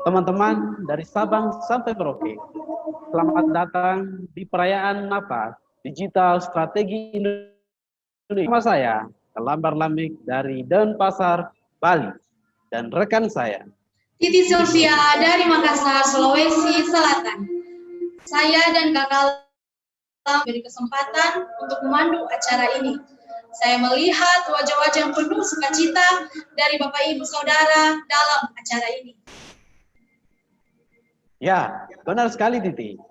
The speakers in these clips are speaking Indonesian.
Teman-teman dari Sabang sampai Merauke, selamat datang di perayaan Natal Digital Strategi Indonesia. Nama saya, Lambar Lamik dari Denpasar, Bali, dan rekan saya, Titi Sylvia dari Makassar, Sulawesi Selatan. Saya dan kakak beri kesempatan untuk memandu acara ini. Saya melihat wajah-wajah penuh sukacita dari Bapak Ibu Saudara dalam acara ini. ya, benar sekali Titi.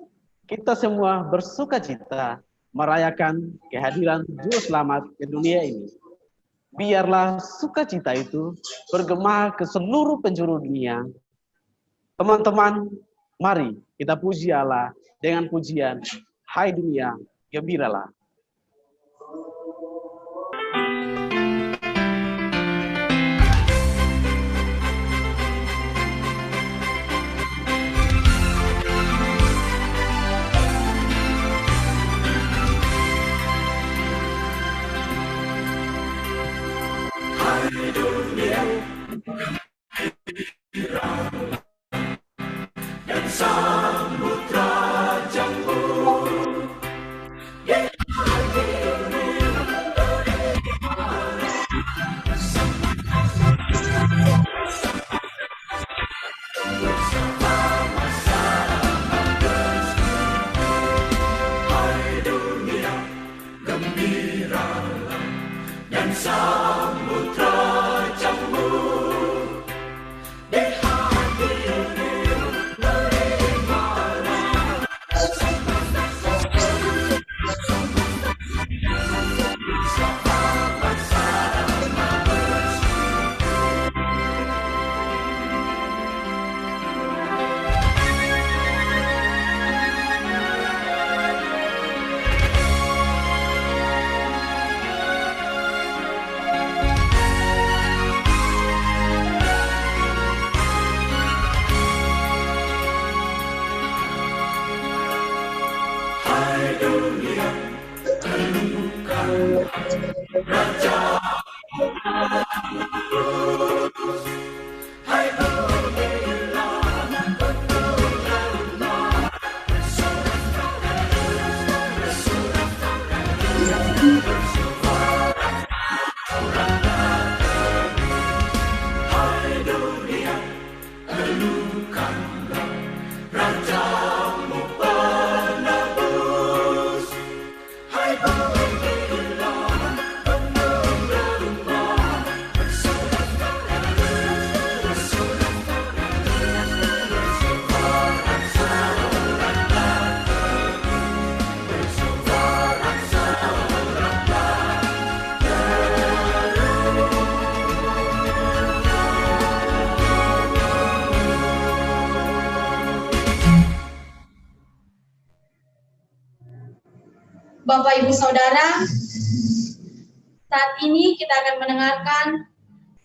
Kita semua bersuka cita merayakan kehadiran Juru Selamat ke dunia ini. Biarlah sukacita itu bergema ke seluruh penjuru dunia. Teman-teman, mari kita puji Allah dengan pujian, hai dunia, gembiralah. Dan sambut rajamu. Hai dunia, gembiralah dan sambut rajamu. Hai dunia, temukan Raja Kudus. Hai berilah pertolongan, hai dunia, temukanlah Rajamu penebus. Hai berilah pertolongan, Bapak Ibu Saudara, saat ini kita akan mendengarkan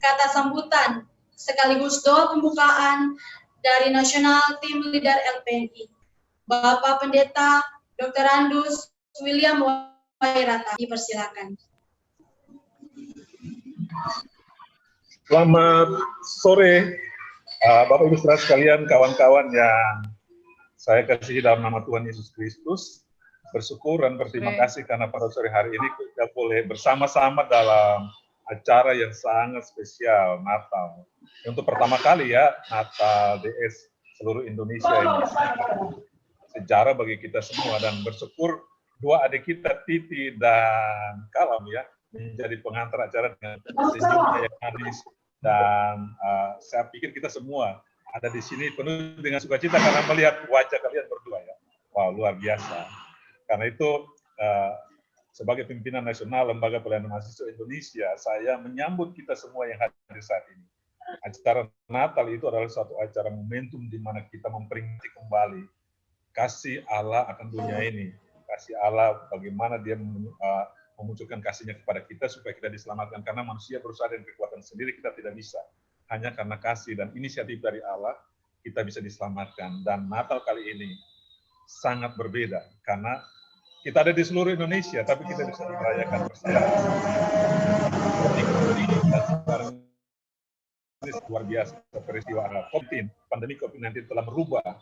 kata sambutan sekaligus doa pembukaan dari Nasional Tim Leader LPNI, Bapak Pendeta Dr. Andus William Wairata. Dipersilakan. Selamat sore, Bapak Ibu Saudara sekalian, kawan-kawan yang saya kasihi dalam nama Tuhan Yesus Kristus. Bersyukur dan berterima kasih karena pada sore hari ini kita boleh bersama-sama dalam acara yang sangat spesial, Natal. Untuk pertama kali ya, Natal DS seluruh Indonesia ini. Sejarah bagi kita semua dan bersyukur dua adik kita, Titi dan Kalam ya, menjadi pengantar acara dengan senyumnya yang manis. Dan saya pikir kita semua ada di sini penuh dengan sukacita karena melihat wajah kalian berdua ya. Wow, luar biasa. Karena itu sebagai pimpinan nasional Lembaga Pelayanan Mahasiswa Indonesia, saya menyambut kita semua yang hadir saat ini. Acara Natal itu adalah suatu acara momentum di mana kita memperingati kembali kasih Allah akan dunia ini. Kasih Allah bagaimana dia memunculkan kasihnya kepada kita supaya kita diselamatkan. Karena manusia berusaha dengan kekuatan sendiri, kita tidak bisa. Hanya karena kasih dan inisiatif dari Allah, kita bisa diselamatkan. Dan Natal kali ini sangat berbeda karena kita ada di seluruh Indonesia, tapi kita bisa merayakan bersama. luar biasa. Peristiwa COVID, pandemi COVID-19 telah merubah.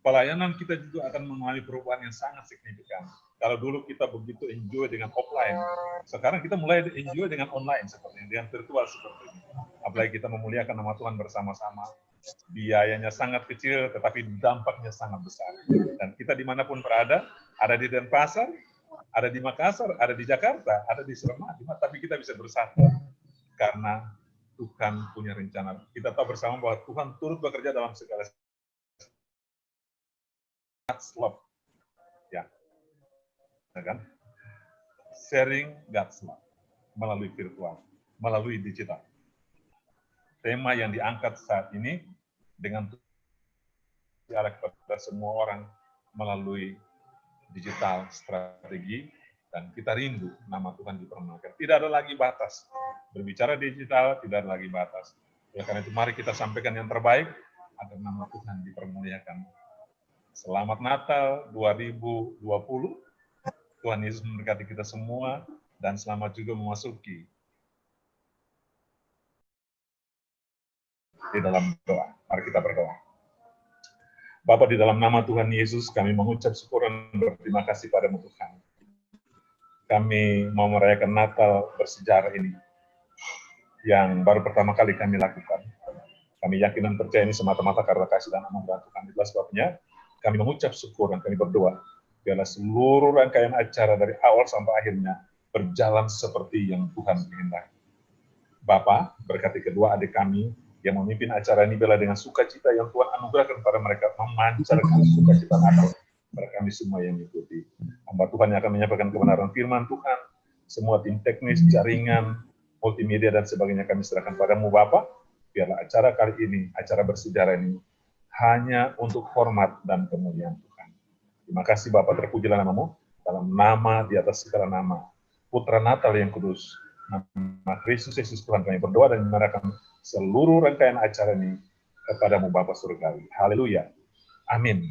Pelayanan kita juga akan mengalami perubahan yang sangat signifikan. Kalau dulu kita begitu enjoy dengan offline, sekarang kita mulai enjoy dengan online seperti ini, dengan virtual seperti ini. Apalagi kita memuliakan nama Tuhan bersama-sama. Biayanya sangat kecil, tetapi dampaknya sangat besar. Dan kita dimanapun berada, ada di Denpasar, ada di Makassar, ada di Jakarta, ada di Seremah, tapi kita bisa bersatu karena Tuhan punya rencana. Kita tahu bersama bahwa Tuhan turut bekerja dalam segala God's love. Ya. Kan? Sharing God's love melalui virtual, melalui digital. Tema yang diangkat saat ini dengan arah kepada semua orang melalui digital strategi, dan kita rindu nama Tuhan dipermuliakan. Tidak ada lagi batas. Berbicara digital, tidak ada lagi batas. Oleh karena itu, mari kita sampaikan yang terbaik agar nama Tuhan dipermuliakan. Selamat Natal 2020. Tuhan Yesus memberkati kita semua, dan selamat juga memasuki di dalam doa. Mari kita berdoa. Bapa, di dalam nama Tuhan Yesus, kami mengucap syukur dan berterima kasih padamu Tuhan. Kami mau merayakan Natal bersejarah ini, yang baru pertama kali kami lakukan. Kami yakin dan percaya ini semata-mata karena kasih dan anugerah Tuhan. Itulah sebabnya kami mengucap syukur dan kami berdoa, biarlah seluruh rangkaian acara dari awal sampai akhirnya berjalan seperti yang Tuhan kehendaki. Bapa, berkati kedua adik kami yang memimpin acara ini, bila dengan sukacita yang Tuhan anugerahkan kepada mereka, memancarkan sukacita Natal kepada kami semua yang mengikuti. Hamba Tuhan yang akan menyampaikan kebenaran firman Tuhan, semua tim teknis, jaringan, multimedia, dan sebagainya kami serahkan padamu Bapa. Biarlah acara kali ini, acara bersejarah ini, hanya untuk hormat dan kemuliaan Tuhan. Terima kasih Bapa, terpujilah namamu, dalam nama di atas segala nama, Putra Natal yang kudus, nama Kristus Yesus Tuhan kami berdoa dan menyerahkan seluruh rangkaian acara ini kepadamu Bapa Surgawi. Haleluya. Amin.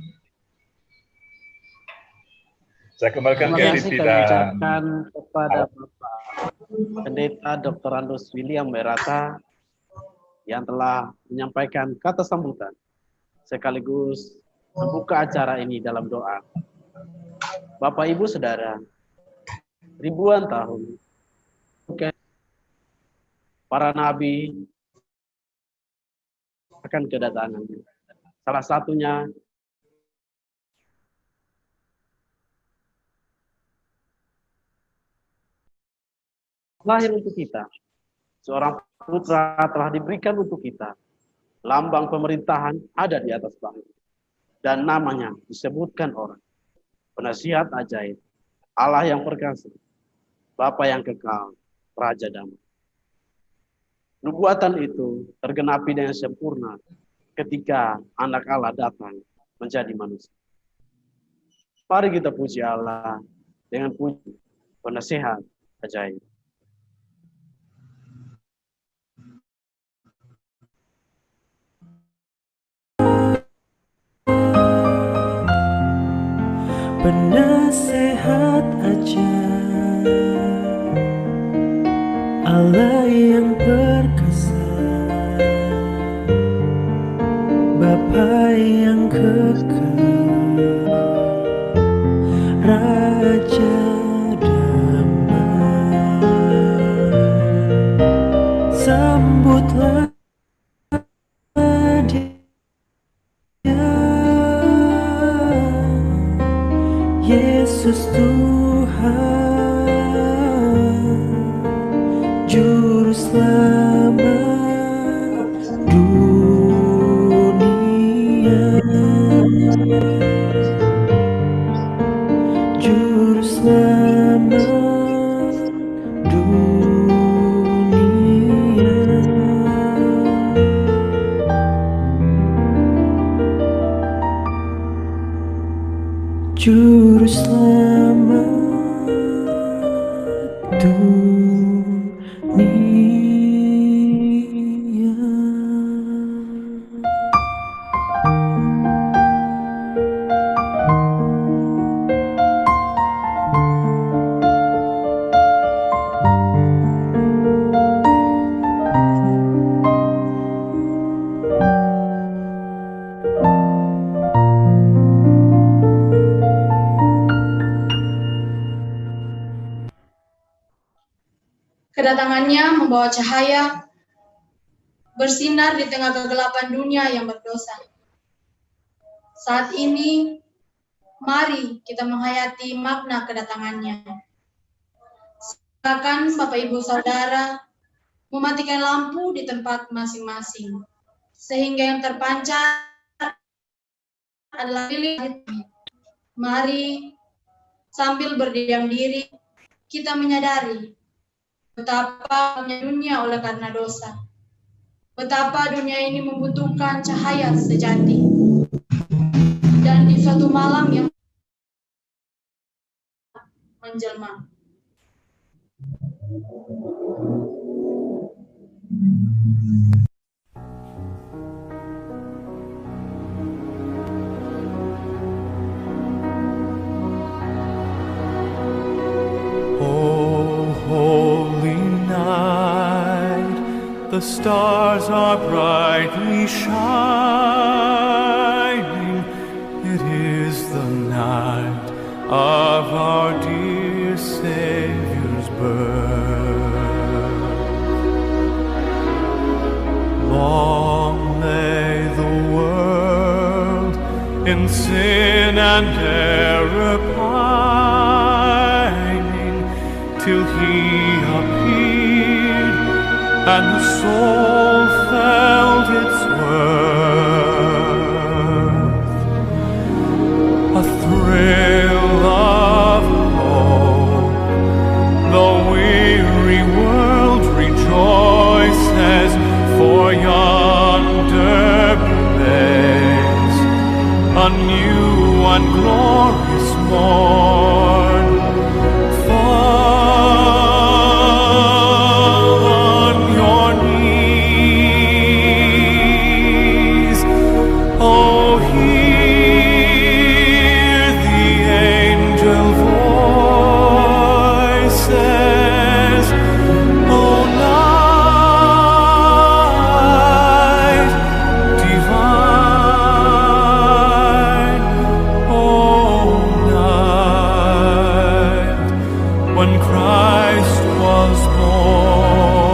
Saya kembalikan ke Titi dan kepada Bapak Pendeta Dr. Andus William Berata yang telah menyampaikan kata sambutan sekaligus membuka acara ini dalam doa. Bapak Ibu Saudara, ribuan tahun para nabi akan kedatangan. Salah satunya lahir untuk kita. Seorang putra telah diberikan untuk kita. Lambang pemerintahan ada di atas bangku. Dan namanya disebutkan orang. Penasihat ajaib, Allah yang perkasa, Bapa yang kekal, Raja damai. Nubuatan itu tergenapi dengan sempurna ketika anak Allah datang menjadi manusia. Mari kita puji Allah dengan puji penasihat ajaib. Penasehat ajaib, Allah yang perkasa, Bapa yang kekal, Raja damai. Sambutlah Dia, Yesus Tuhan, Juru Selamat dunia, Juru Selamat dunia. Juru Selamat dunia. Kedatangannya membawa cahaya bersinar di tengah kegelapan dunia yang berdosa. Saat ini, mari kita menghayati makna kedatangannya. Silakan Bapak Ibu Saudara mematikan lampu di tempat masing-masing, sehingga yang terpancar adalah pilih. Mari sambil berdiam diri, kita menyadari betapa dunia oleh karena dosa. Betapa dunia ini membutuhkan cahaya sejati. Dan di suatu malam yang menjelma. Oh, holy night, the stars are brightly shining. It is the night of our dear Savior's birth. Long lay the world in sin and error pining, till He appeared and the soul felt its worth. A thrill of hope, the weary world rejoices, for yonder breaks a new and glorious morn. Fall on your knees, oh, hear the angel voices, oh, night divine, oh, night when Christ was born,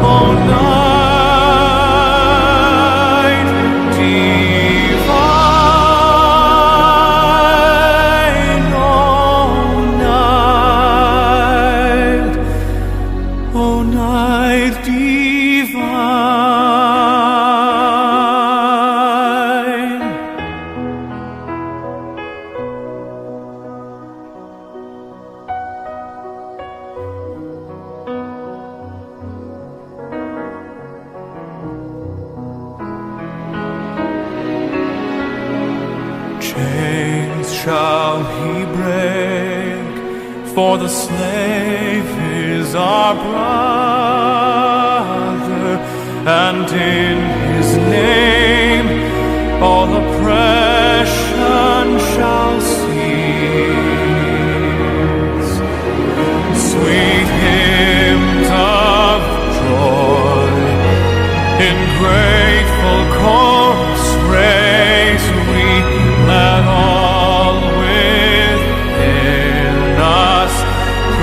oh, night divine, oh, night divine. Chains shall He break, for the slave is our brother, and in His name all oppression shall cease. Sweet hymns of joy in grateful chorus raise we, let all within us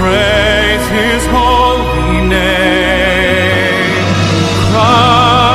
praise His holy name. Christ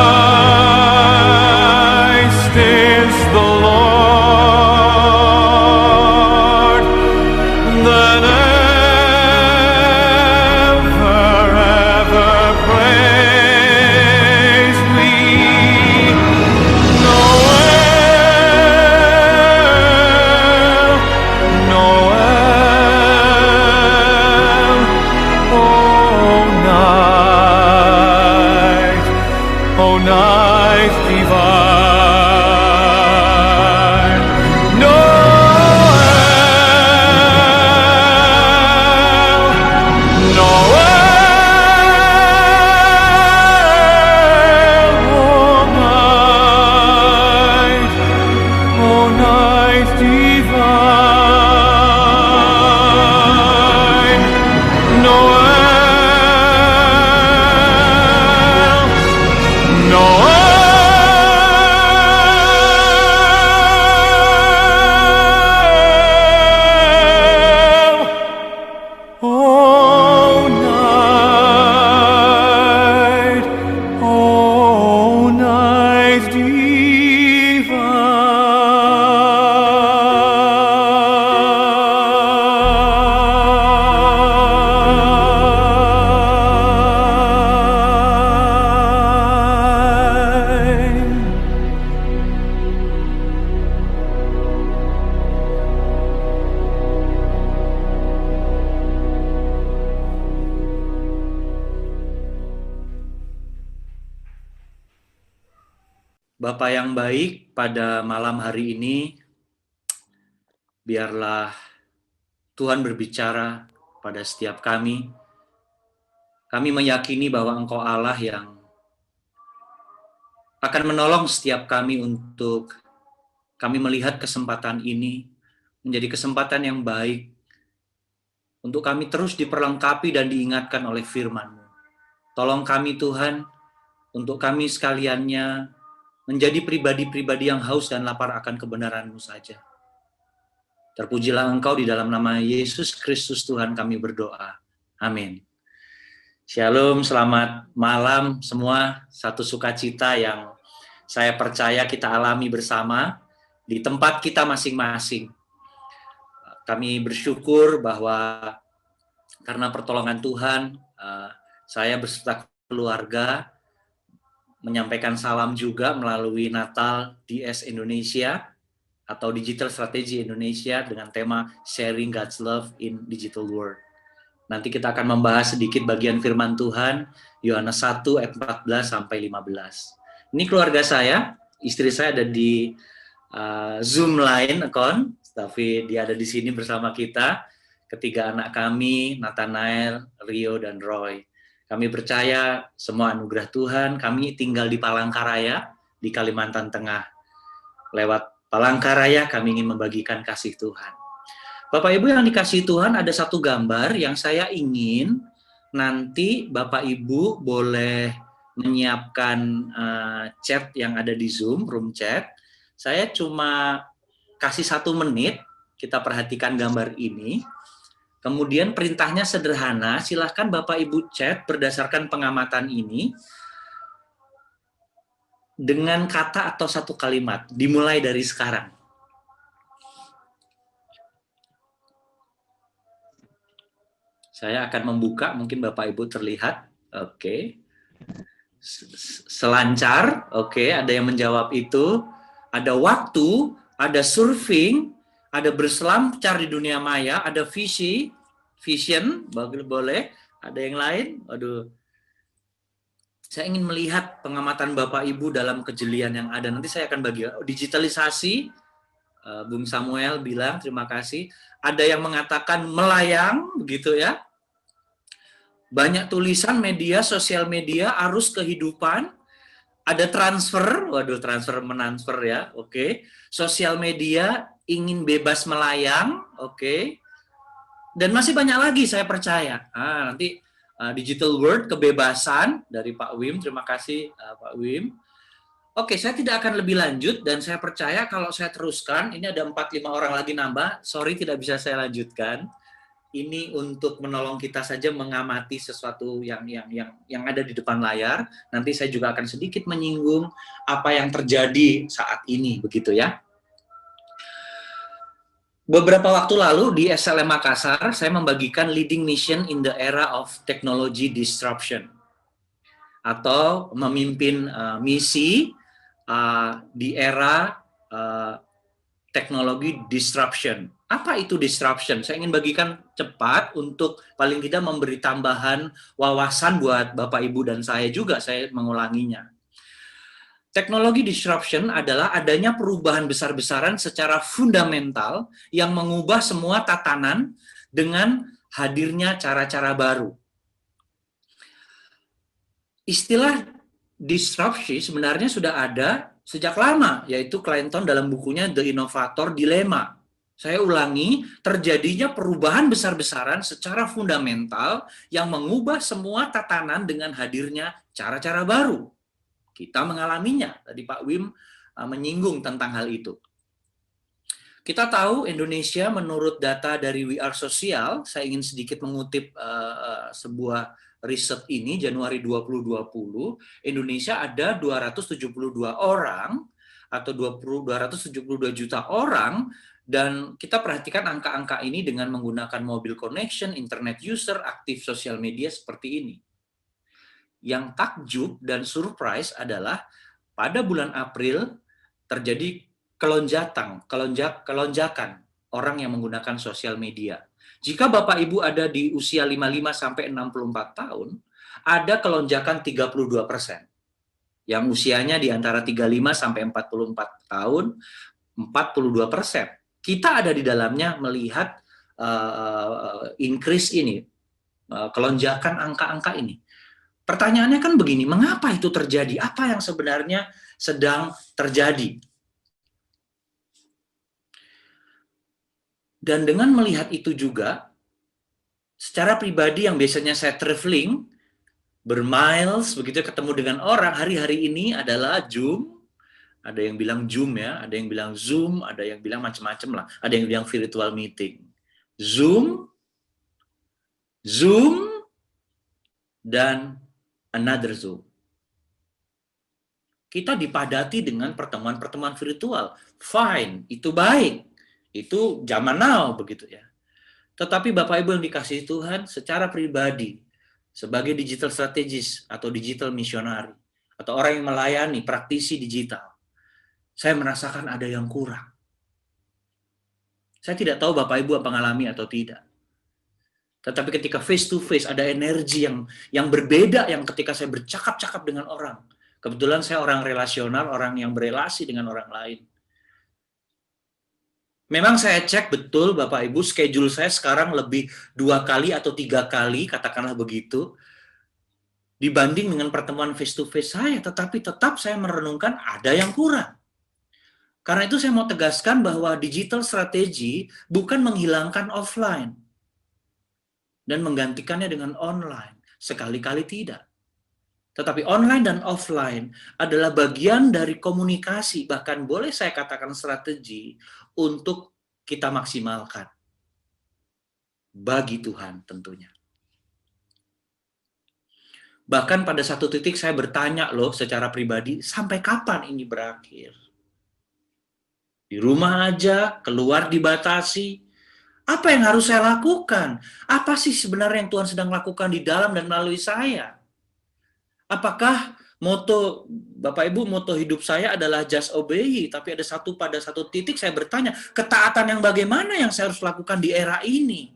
O night divine. Bapa yang baik, pada malam hari ini, biarlah Tuhan berbicara pada setiap kami. Kami meyakini bahwa Engkau Allah yang akan menolong setiap kami untuk kami melihat kesempatan ini menjadi kesempatan yang baik untuk kami terus diperlengkapi dan diingatkan oleh firman-Mu. Tolong kami Tuhan, untuk kami sekaliannya menjadi pribadi-pribadi yang haus dan lapar akan kebenaran-Mu saja. Terpujilah Engkau, di dalam nama Yesus Kristus Tuhan kami berdoa. Amin. Shalom, selamat malam semua. Satu sukacita yang saya percaya kita alami bersama di tempat kita masing-masing. Kami bersyukur bahwa karena pertolongan Tuhan, saya beserta keluarga menyampaikan salam juga melalui Natal DS Indonesia atau Digital Strategy Indonesia dengan tema Sharing God's Love in Digital World. Nanti kita akan membahas sedikit bagian firman Tuhan, Yohanes 1 ayat 14 sampai 15. Ini keluarga saya, istri saya ada di Zoom line account, tapi dia ada di sini bersama kita. Ketiga anak kami, Nathanael, Rio, dan Roy. Kami percaya semua anugerah Tuhan. Kami tinggal di Palangkaraya, di Kalimantan Tengah. Lewat Palangkaraya, kami ingin membagikan kasih Tuhan. Bapak Ibu yang dikasihi Tuhan, ada satu gambar yang saya ingin nanti Bapak Ibu boleh menyiapkan chat yang ada di Zoom, room chat. Saya cuma kasih 1 menit, kita perhatikan gambar ini. Kemudian perintahnya sederhana, silahkan Bapak Ibu chat berdasarkan pengamatan ini dengan kata atau satu kalimat, dimulai dari sekarang. Saya akan membuka, mungkin Bapak Ibu terlihat. Oke. Selancar, oke, ada yang menjawab itu. Ada waktu, ada surfing, ada berselancar di dunia maya, ada vision, boleh, ada yang lain. Waduh, saya ingin melihat pengamatan Bapak Ibu dalam kejelian yang ada. Nanti saya akan bagi digitalisasi. Bung Samuel bilang terima kasih. Ada yang mengatakan melayang, begitu ya. Banyak tulisan media, sosial media, arus kehidupan. Ada transfer, waduh transfer mentransfer ya, oke. Sosial media, ingin bebas melayang, oke. Dan masih banyak lagi saya percaya. Nanti digital world, kebebasan dari Pak Wim, terima kasih Pak Wim. Oke, saya tidak akan lebih lanjut dan saya percaya kalau saya teruskan, ini ada 4-5 orang lagi nambah, sorry tidak bisa saya lanjutkan. Ini untuk menolong kita saja mengamati sesuatu yang ada di depan layar. Nanti saya juga akan sedikit menyinggung apa yang terjadi saat ini, begitu ya. Beberapa waktu lalu di SLM Makassar, saya membagikan leading mission in the era of technology disruption. Atau memimpin misi di era teknologi disruption. Apa itu disruption? Saya ingin bagikan cepat untuk paling tidak memberi tambahan wawasan buat Bapak, Ibu, dan saya juga, saya mengulanginya. Teknologi disruption adalah adanya perubahan besar-besaran secara fundamental yang mengubah semua tatanan dengan hadirnya cara-cara baru. Istilah disrupsi sebenarnya sudah ada sejak lama, yaitu Clayton dalam bukunya The Innovator Dilemma. Saya ulangi, terjadinya perubahan besar-besaran secara fundamental yang mengubah semua tatanan dengan hadirnya cara-cara baru. Kita mengalaminya, tadi Pak Wim menyinggung tentang hal itu. Kita tahu Indonesia menurut data dari We Are Social, saya ingin sedikit mengutip sebuah riset ini, Januari 2020, Indonesia ada 272 orang atau 272 juta orang, dan kita perhatikan angka-angka ini dengan menggunakan mobile connection, internet user, aktif sosial media seperti ini. Yang takjub dan surprise adalah pada bulan April terjadi kelonjakan orang yang menggunakan sosial media. Jika Bapak Ibu ada di usia 55 sampai 64 tahun, ada kelonjakan 32%. Yang usianya di antara 35 sampai 44 tahun, 42%. Kita ada di dalamnya melihat increase ini, kelonjakan angka-angka ini. Pertanyaannya kan begini, mengapa itu terjadi? Apa yang sebenarnya sedang terjadi? Dan dengan melihat itu juga, secara pribadi yang biasanya saya traveling, bermiles, begitu ketemu dengan orang, hari-hari ini adalah Zoom, ada yang bilang Zoom ya, ada yang bilang Zoom, ada yang bilang macam-macam lah, ada yang bilang virtual meeting. Zoom, dan another Zoom. Kita dipadati dengan pertemuan-pertemuan virtual. Fine, itu baik. Itu zaman now begitu ya. Tetapi Bapak Ibu yang dikasihi Tuhan, secara pribadi sebagai digital strategis atau digital missionary atau orang yang melayani praktisi digital, saya merasakan ada yang kurang. Saya tidak tahu Bapak Ibu apa mengalami atau tidak. Tetapi ketika face to face ada energi yang berbeda yang ketika saya bercakap-cakap dengan orang. Kebetulan saya orang relasional, orang yang berelasi dengan orang lain. Memang saya cek betul Bapak Ibu, schedule saya sekarang lebih 2 kali atau 3 kali, katakanlah begitu, dibanding dengan pertemuan face to face saya, tetapi tetap saya merenungkan ada yang kurang. Karena itu saya mau tegaskan bahwa digital strategi bukan menghilangkan offline dan menggantikannya dengan online. Sekali-kali tidak. Tetapi online dan offline adalah bagian dari komunikasi, bahkan boleh saya katakan strategi untuk kita maksimalkan. Bagi Tuhan tentunya. Bahkan pada satu titik saya bertanya loh secara pribadi, sampai kapan ini berakhir? Di rumah aja, keluar dibatasi. Apa yang harus saya lakukan? Apa sih sebenarnya yang Tuhan sedang lakukan di dalam dan melalui saya? Apakah moto Bapak Ibu, moto hidup saya adalah just obey, tapi pada satu titik saya bertanya, ketaatan yang bagaimana yang saya harus lakukan di era ini?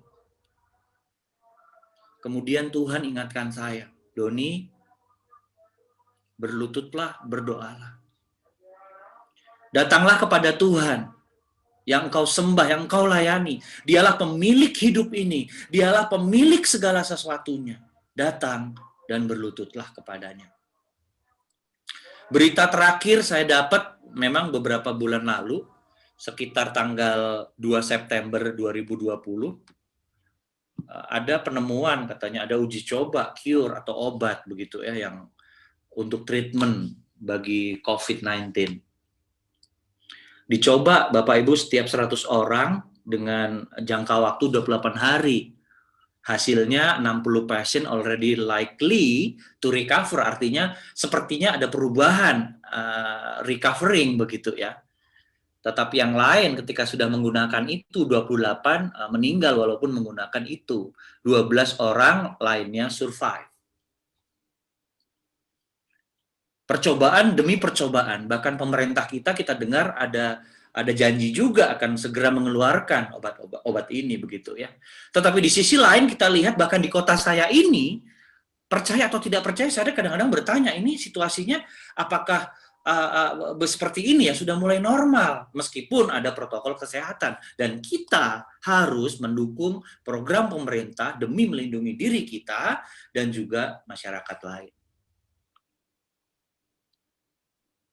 Kemudian Tuhan ingatkan saya, Doni, berlututlah, berdoalah. Datanglah kepada Tuhan yang engkau sembah, yang engkau layani. Dialah pemilik hidup ini, dialah pemilik segala sesuatunya. Datang dan berlututlah kepadanya. Berita terakhir saya dapat memang beberapa bulan lalu, sekitar tanggal 2 September 2020, ada penemuan, katanya ada uji coba, cure atau obat begitu ya, yang untuk treatment bagi COVID-19. Dicoba Bapak Ibu setiap 100 orang dengan jangka waktu 28 hari. Hasilnya 60 pasien already likely to recover, artinya sepertinya ada perubahan recovering begitu ya. Tetapi yang lain ketika sudah menggunakan itu 28 meninggal walaupun menggunakan itu. 12 orang lainnya survive. Percobaan demi percobaan, bahkan pemerintah kita dengar ada janji juga akan segera mengeluarkan obat ini begitu ya. Tetapi di sisi lain kita lihat bahkan di kota saya ini, percaya atau tidak percaya, saya kadang-kadang bertanya, ini situasinya apakah seperti ini ya, sudah mulai normal meskipun ada protokol kesehatan, dan kita harus mendukung program pemerintah demi melindungi diri kita dan juga masyarakat lain.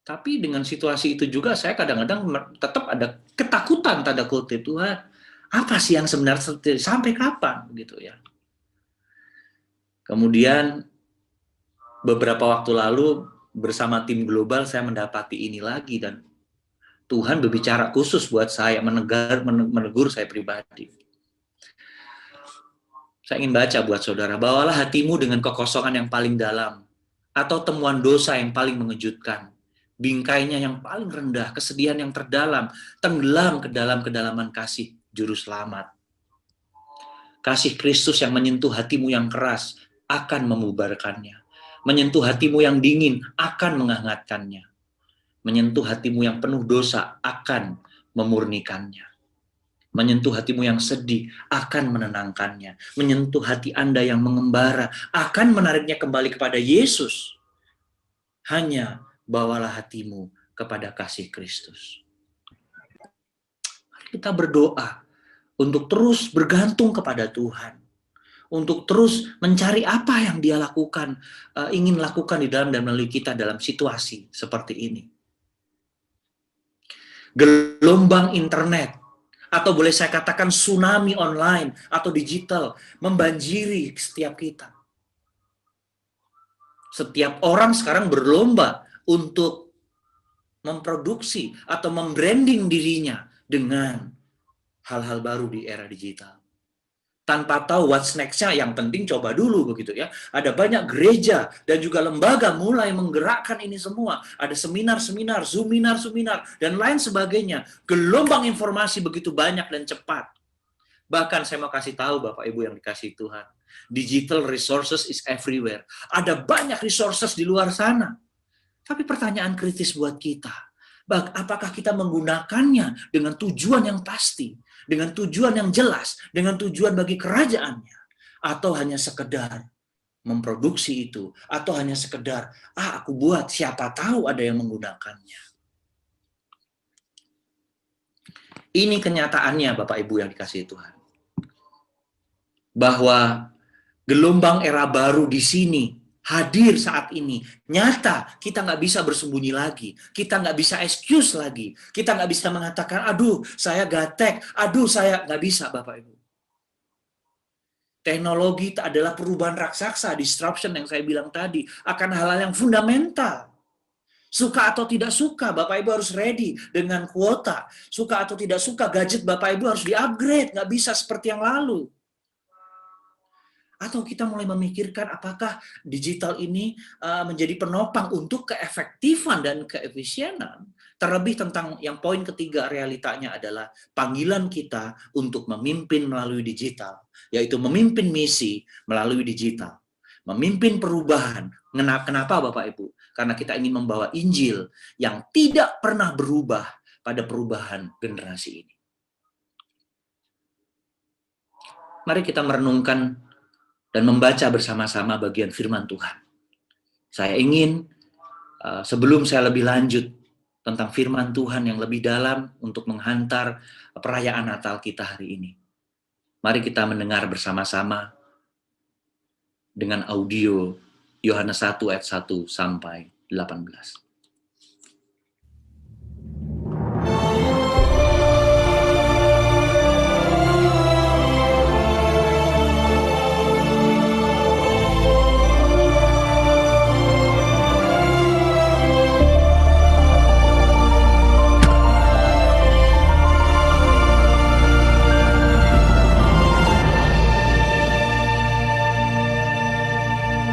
Tapi dengan situasi itu juga saya kadang-kadang tetap ada ketakutan tanda kutip, Tuhan, apa sih yang sebenarnya sampai kapan gitu ya. Kemudian beberapa waktu lalu bersama tim global saya mendapati ini lagi, dan Tuhan berbicara khusus buat saya, menegur saya pribadi. Saya ingin baca buat saudara, bawalah hatimu dengan kekosongan yang paling dalam, atau temuan dosa yang paling mengejutkan, bingkainya yang paling rendah, kesedihan yang terdalam, tenggelam ke dalam kedalaman kasih Juru Selamat. Kasih Kristus yang menyentuh hatimu yang keras akan memubarkannya. Menyentuh hatimu yang dingin akan menghangatkannya. Menyentuh hatimu yang penuh dosa akan memurnikannya. Menyentuh hatimu yang sedih akan menenangkannya. Menyentuh hati Anda yang mengembara akan menariknya kembali kepada Yesus. Hanya bawalah hatimu kepada kasih Kristus. Mari kita berdoa untuk terus bergantung kepada Tuhan. Untuk terus mencari apa yang Dia lakukan, ingin lakukan di dalam dan melalui kita dalam situasi seperti ini. Gelombang internet, atau boleh saya katakan tsunami online atau digital, membanjiri setiap kita. Setiap orang sekarang berlomba untuk memproduksi atau membranding dirinya dengan hal-hal baru di era digital. Tanpa tahu what's next-nya, yang penting coba dulu begitu ya. Ada banyak gereja dan juga lembaga mulai menggerakkan ini semua. Ada seminar-seminar, seminar, dan lain sebagainya. Gelombang informasi begitu banyak dan cepat. Bahkan saya mau kasih tahu Bapak Ibu yang dikasihi Tuhan, digital resources is everywhere. Ada banyak resources di luar sana. Tapi pertanyaan kritis buat kita, apakah kita menggunakannya dengan tujuan yang pasti, dengan tujuan yang jelas, dengan tujuan bagi kerajaannya, atau hanya sekedar memproduksi itu, atau hanya sekedar, aku buat, siapa tahu ada yang menggunakannya. Ini kenyataannya Bapak Ibu yang dikasihi Tuhan. Bahwa gelombang era baru di sini, hadir saat ini, nyata, kita nggak bisa bersembunyi lagi, kita nggak bisa excuse lagi, kita nggak bisa mengatakan, aduh saya gatek, aduh saya nggak bisa Bapak Ibu. Teknologi adalah perubahan raksasa, disruption yang saya bilang tadi, akan hal-hal yang fundamental. Suka atau tidak suka, Bapak Ibu harus ready dengan kuota. Suka atau tidak suka, gadget Bapak Ibu harus di-upgrade, nggak bisa seperti yang lalu. Atau kita mulai memikirkan apakah digital ini menjadi penopang untuk keefektifan dan keefisienan. Terlebih tentang yang poin ketiga, realitanya adalah panggilan kita untuk memimpin melalui digital. Yaitu memimpin misi melalui digital. Memimpin perubahan. Kenapa Bapak Ibu? Karena kita ingin membawa Injil yang tidak pernah berubah pada perubahan generasi ini. Mari kita merenungkan dan membaca bersama-sama bagian firman Tuhan. Saya ingin, sebelum saya lebih lanjut tentang firman Tuhan yang lebih dalam untuk menghantar perayaan Natal kita hari ini, mari kita mendengar bersama-sama dengan audio Yohanes 1 ayat 1 sampai 18.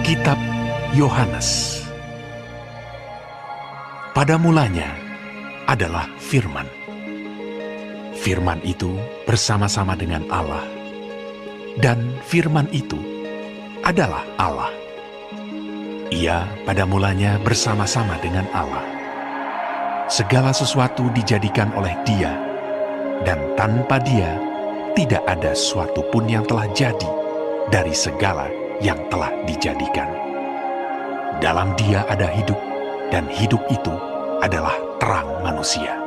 Kitab Yohanes. Pada mulanya adalah Firman. Firman itu bersama-sama dengan Allah, dan Firman itu adalah Allah. Ia pada mulanya bersama-sama dengan Allah. Segala sesuatu dijadikan oleh Dia, dan tanpa Dia tidak ada sesuatu pun yang telah jadi dari segala yang telah dijadikan. Dalam Dia ada hidup, dan hidup itu adalah terang manusia.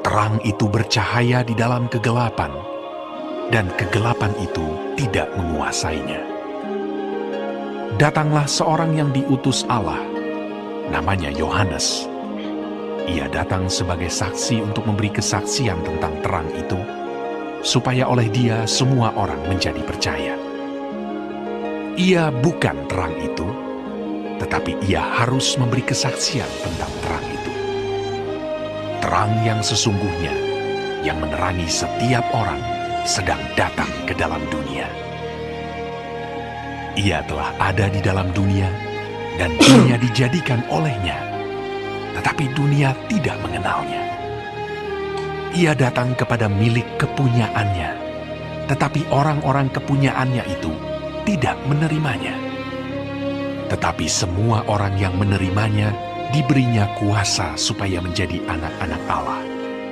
Terang itu bercahaya di dalam kegelapan, dan kegelapan itu tidak menguasainya. Datanglah seorang yang diutus Allah, namanya Yohanes. Ia datang sebagai saksi untuk memberi kesaksian tentang terang itu, supaya oleh Dia semua orang menjadi percaya. Ia bukan terang itu, tetapi ia harus memberi kesaksian tentang terang itu. terang yang sesungguhnya yang menerangi setiap orang sedang datang ke dalam dunia. Ia telah ada di dalam dunia, dan dunia dijadikan olehnya, tetapi dunia tidak mengenalnya. Ia datang kepada milik kepunyaannya, tetapi orang-orang kepunyaannya itu tidak menerimanya. Tetapi semua orang yang menerimanya diberinya kuasa supaya menjadi anak-anak Allah,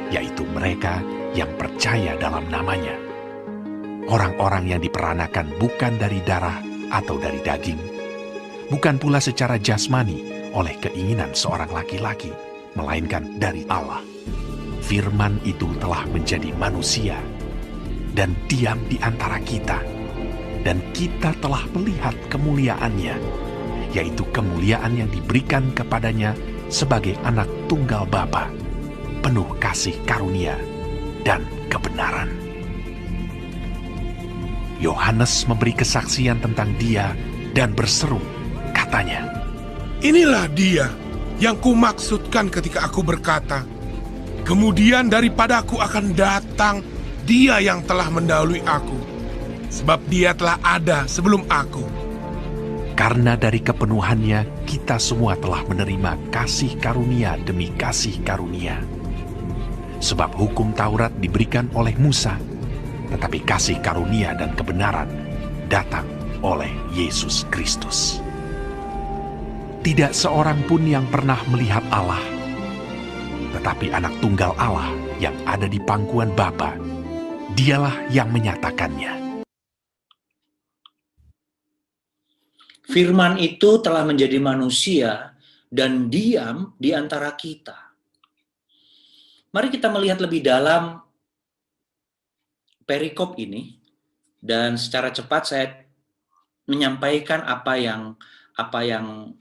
yaitu mereka yang percaya dalam namanya. Orang-orang yang diperanakan bukan dari darah atau dari daging, bukan pula secara jasmani oleh keinginan seorang laki-laki, melainkan dari Allah. Firman itu telah menjadi manusia dan diam di antara kita, dan kita telah melihat kemuliaannya, yaitu kemuliaan yang diberikan kepadanya sebagai anak tunggal Bapa, penuh kasih karunia dan kebenaran. Yohanes memberi kesaksian tentang dia dan berseru, katanya, "Inilah dia yang kumaksudkan ketika aku berkata, kemudian daripadaku akan datang dia yang telah mendahului aku, sebab dia telah ada sebelum aku." Karena dari kepenuhannya kita semua telah menerima kasih karunia demi kasih karunia. Sebab hukum Taurat diberikan oleh Musa, tetapi kasih karunia dan kebenaran datang oleh Yesus Kristus. Tidak seorang pun yang pernah melihat Allah, tetapi anak tunggal Allah yang ada di pangkuan Bapa, dialah yang menyatakannya. Firman itu telah menjadi manusia dan diam di antara kita. Mari kita melihat lebih dalam perikop ini, dan secara cepat saya menyampaikan apa yang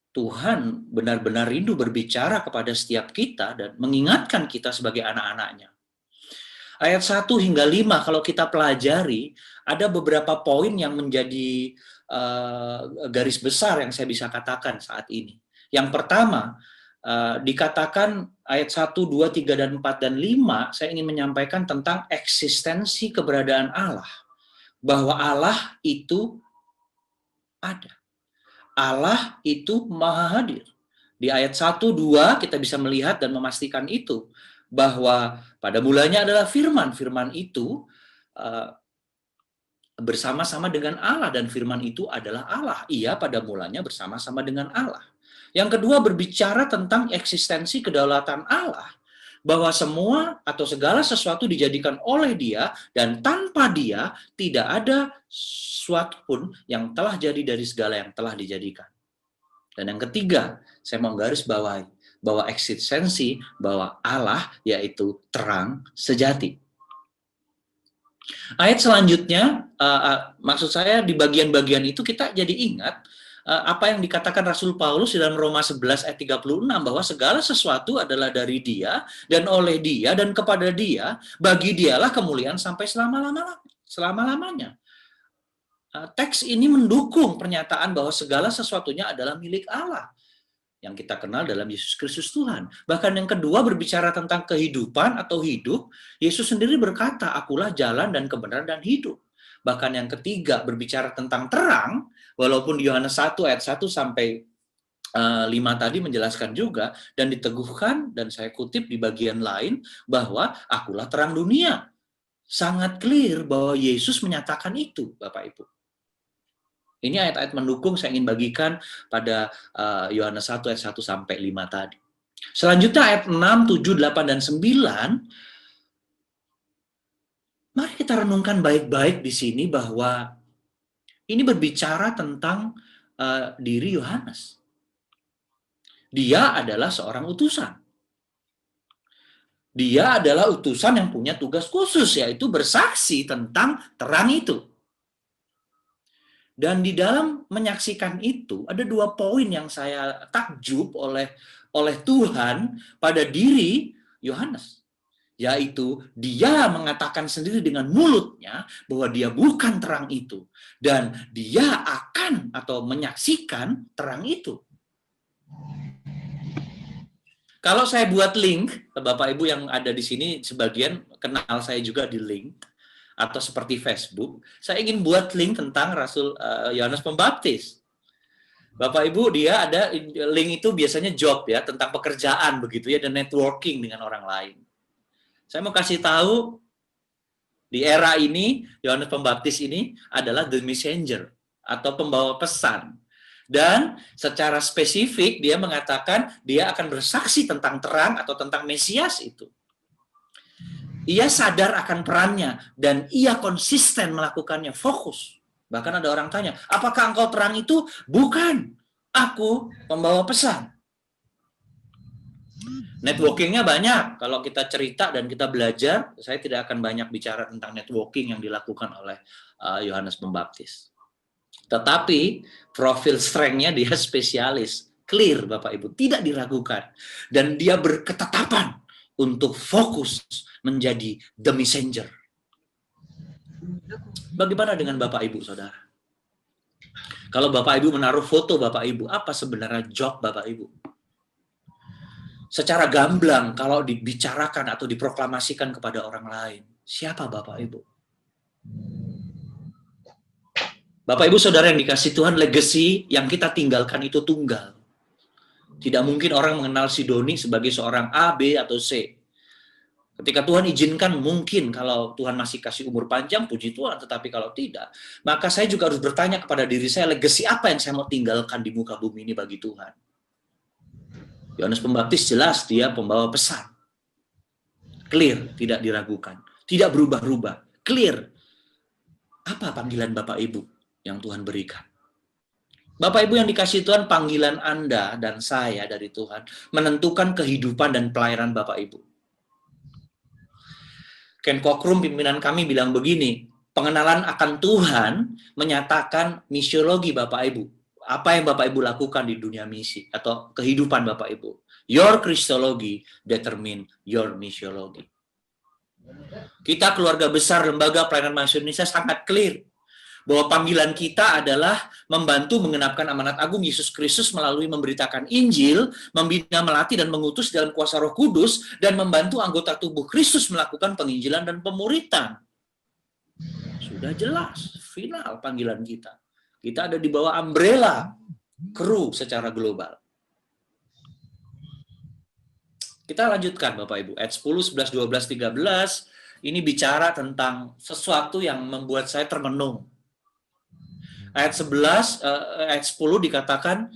Tuhan benar-benar rindu berbicara kepada setiap kita dan mengingatkan kita sebagai anak-anaknya. Ayat 1 hingga 5 kalau kita pelajari, ada beberapa poin yang menjadi garis besar yang saya bisa katakan saat ini. Yang pertama, dikatakan ayat 1, 2, 3, dan 4, dan 5, saya ingin menyampaikan tentang eksistensi keberadaan Allah. Bahwa Allah itu ada. Allah itu maha hadir. Di ayat 1, 2 kita bisa melihat dan memastikan itu. Bahwa pada mulanya adalah firman. Firman itu bersama-sama dengan Allah, dan firman itu adalah Allah. Ia pada mulanya bersama-sama dengan Allah. Yang kedua, berbicara tentang eksistensi kedaulatan Allah, bahwa semua atau segala sesuatu dijadikan oleh Dia, dan tanpa Dia tidak ada sesuatu pun yang telah jadi dari segala yang telah dijadikan. Dan yang ketiga, saya mau garis bawahi bahwa eksistensi bahwa Allah yaitu terang sejati. Ayat selanjutnya, maksud saya di bagian-bagian itu kita jadi ingat apa yang dikatakan Rasul Paulus di dalam Roma 11 ayat 36, bahwa segala sesuatu adalah dari Dia dan oleh Dia dan kepada Dia, bagi Dialah kemuliaan sampai selama-lamanya. Teks ini mendukung pernyataan bahwa segala sesuatunya adalah milik Allah yang kita kenal dalam Yesus Kristus Tuhan. Bahkan yang kedua, berbicara tentang kehidupan atau hidup, Yesus sendiri berkata, "Akulah jalan dan kebenaran dan hidup." Bahkan yang ketiga, berbicara tentang terang, walaupun di Yohanes 1 ayat 1 sampai 5 tadi menjelaskan juga, dan diteguhkan, dan saya kutip di bagian lain, bahwa akulah terang dunia. Sangat clear bahwa Yesus menyatakan itu, Bapak Ibu. Ini ayat-ayat mendukung saya ingin bagikan pada Yohanes 1 ayat 1 sampai 5 tadi. Selanjutnya ayat 6, 7, 8, dan 9, mari kita renungkan baik-baik di sini bahwa ini berbicara tentang diri Yohanes. Dia adalah seorang utusan. Dia adalah utusan yang punya tugas khusus, yaitu bersaksi tentang terang itu. Dan di dalam menyaksikan itu, ada 2 poin yang saya takjub oleh Tuhan pada diri Yohanes. Yaitu dia mengatakan sendiri dengan mulutnya bahwa dia bukan terang itu. Dan dia akan atau menyaksikan terang itu. Kalau saya buat link, Bapak Ibu yang ada di sini sebagian kenal saya juga di link atau seperti Facebook, saya ingin buat link tentang Rasul Yohanes Pembaptis. Bapak Ibu, dia ada link itu biasanya job ya, tentang pekerjaan begitu ya, dan networking dengan orang lain. Saya mau kasih tahu di era ini Yohanes Pembaptis ini adalah the messenger atau pembawa pesan. Dan secara spesifik dia mengatakan dia akan bersaksi tentang terang atau tentang Mesias itu. Ia sadar akan perannya dan ia konsisten melakukannya, fokus. Bahkan ada orang tanya, apakah engkau terang itu? Bukan, aku pembawa pesan. Networkingnya banyak. Kalau kita cerita dan kita belajar, saya tidak akan banyak bicara tentang networking yang dilakukan oleh Yohanes Pembaptis. Tetapi profil strength-nya dia spesialis, clear Bapak Ibu, tidak diragukan. Dan dia berketetapan untuk fokus menjadi the messenger. Bagaimana dengan Bapak Ibu, Saudara? Kalau Bapak Ibu menaruh foto Bapak Ibu, apa sebenarnya job Bapak Ibu? Secara gamblang, kalau dibicarakan atau diproklamasikan kepada orang lain, siapa Bapak Ibu? Bapak Ibu Saudara yang dikasih Tuhan, legacy yang kita tinggalkan itu tunggal. Tidak mungkin orang mengenal si Doni sebagai seorang A, B, atau C. Ketika Tuhan izinkan, mungkin kalau Tuhan masih kasih umur panjang, puji Tuhan. Tetapi kalau tidak, maka saya juga harus bertanya kepada diri saya, legacy apa yang saya mau tinggalkan di muka bumi ini bagi Tuhan. Yohanes Pembaptis jelas dia pembawa pesan. Clear, tidak diragukan. Tidak berubah-ubah. Clear. Apa panggilan Bapak Ibu yang Tuhan berikan? Bapak Ibu yang dikasih Tuhan, panggilan Anda dan saya dari Tuhan menentukan kehidupan dan pelayanan Bapak Ibu. Ken Cockrum, pimpinan kami, bilang begini, pengenalan akan Tuhan menyatakan misiologi Bapak Ibu. Apa yang Bapak Ibu lakukan di dunia misi atau kehidupan Bapak Ibu. Your Christology determine your misiologi. Kita keluarga besar Lembaga Pelayanan Mahasiswa Indonesia sangat clear bahwa panggilan kita adalah membantu mengenapkan amanat agung Yesus Kristus melalui memberitakan Injil, membina, melatih, dan mengutus dalam kuasa Roh Kudus, dan membantu anggota tubuh Kristus melakukan penginjilan dan pemuritan. Sudah jelas, final panggilan kita. Kita ada di bawah umbrella kru secara global. Kita lanjutkan Bapak Ibu, ayat 10, 11, 12, 13, ini bicara tentang sesuatu yang membuat saya termenung. Ayat 11, ayat 10 dikatakan,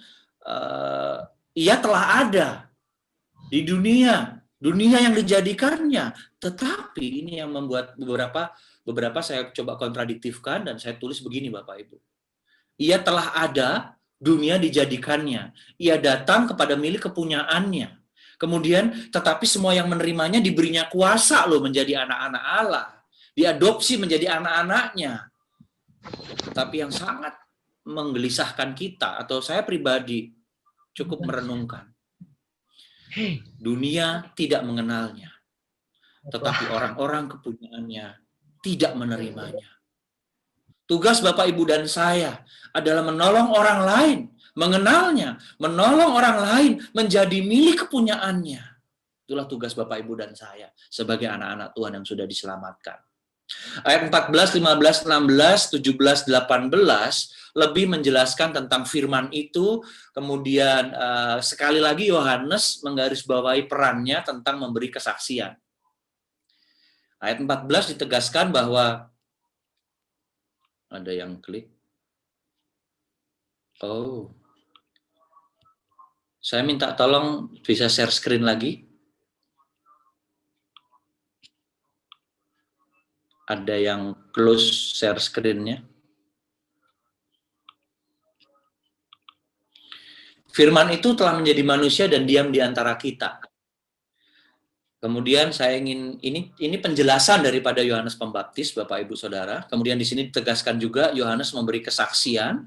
ia telah ada di dunia yang dijadikannya. Tetapi ini yang membuat beberapa saya coba kontradiktifkan dan saya tulis begini Bapak Ibu. Ia telah ada, dunia dijadikannya. Ia datang kepada milik kepunyaannya. Kemudian, tetapi semua yang menerimanya diberinya kuasa loh menjadi anak-anak Allah. Diadopsi menjadi anak-anaknya. Tetapi yang sangat menggelisahkan kita, atau saya pribadi cukup merenungkan. Dunia tidak mengenalnya. Tetapi orang-orang kepunyaannya tidak menerimanya. Tugas Bapak, Ibu, dan saya adalah menolong orang lain, mengenalnya, menolong orang lain menjadi milik kepunyaannya. Itulah tugas Bapak, Ibu, dan saya sebagai anak-anak Tuhan yang sudah diselamatkan. Ayat 14, 15, 16, 17, 18 lebih menjelaskan tentang firman itu. Kemudian sekali lagi Yohanes menggarisbawahi perannya tentang memberi kesaksian. Ayat 14 ditegaskan bahwa ada yang klik. Oh. Saya minta tolong bisa share screen lagi. Ada yang close share screen-nya. Firman itu telah menjadi manusia dan diam di antara kita. Kemudian saya ingin, ini penjelasan daripada Yohanes Pembaptis, Bapak Ibu Saudara. Kemudian di sini ditegaskan juga Yohanes memberi kesaksian.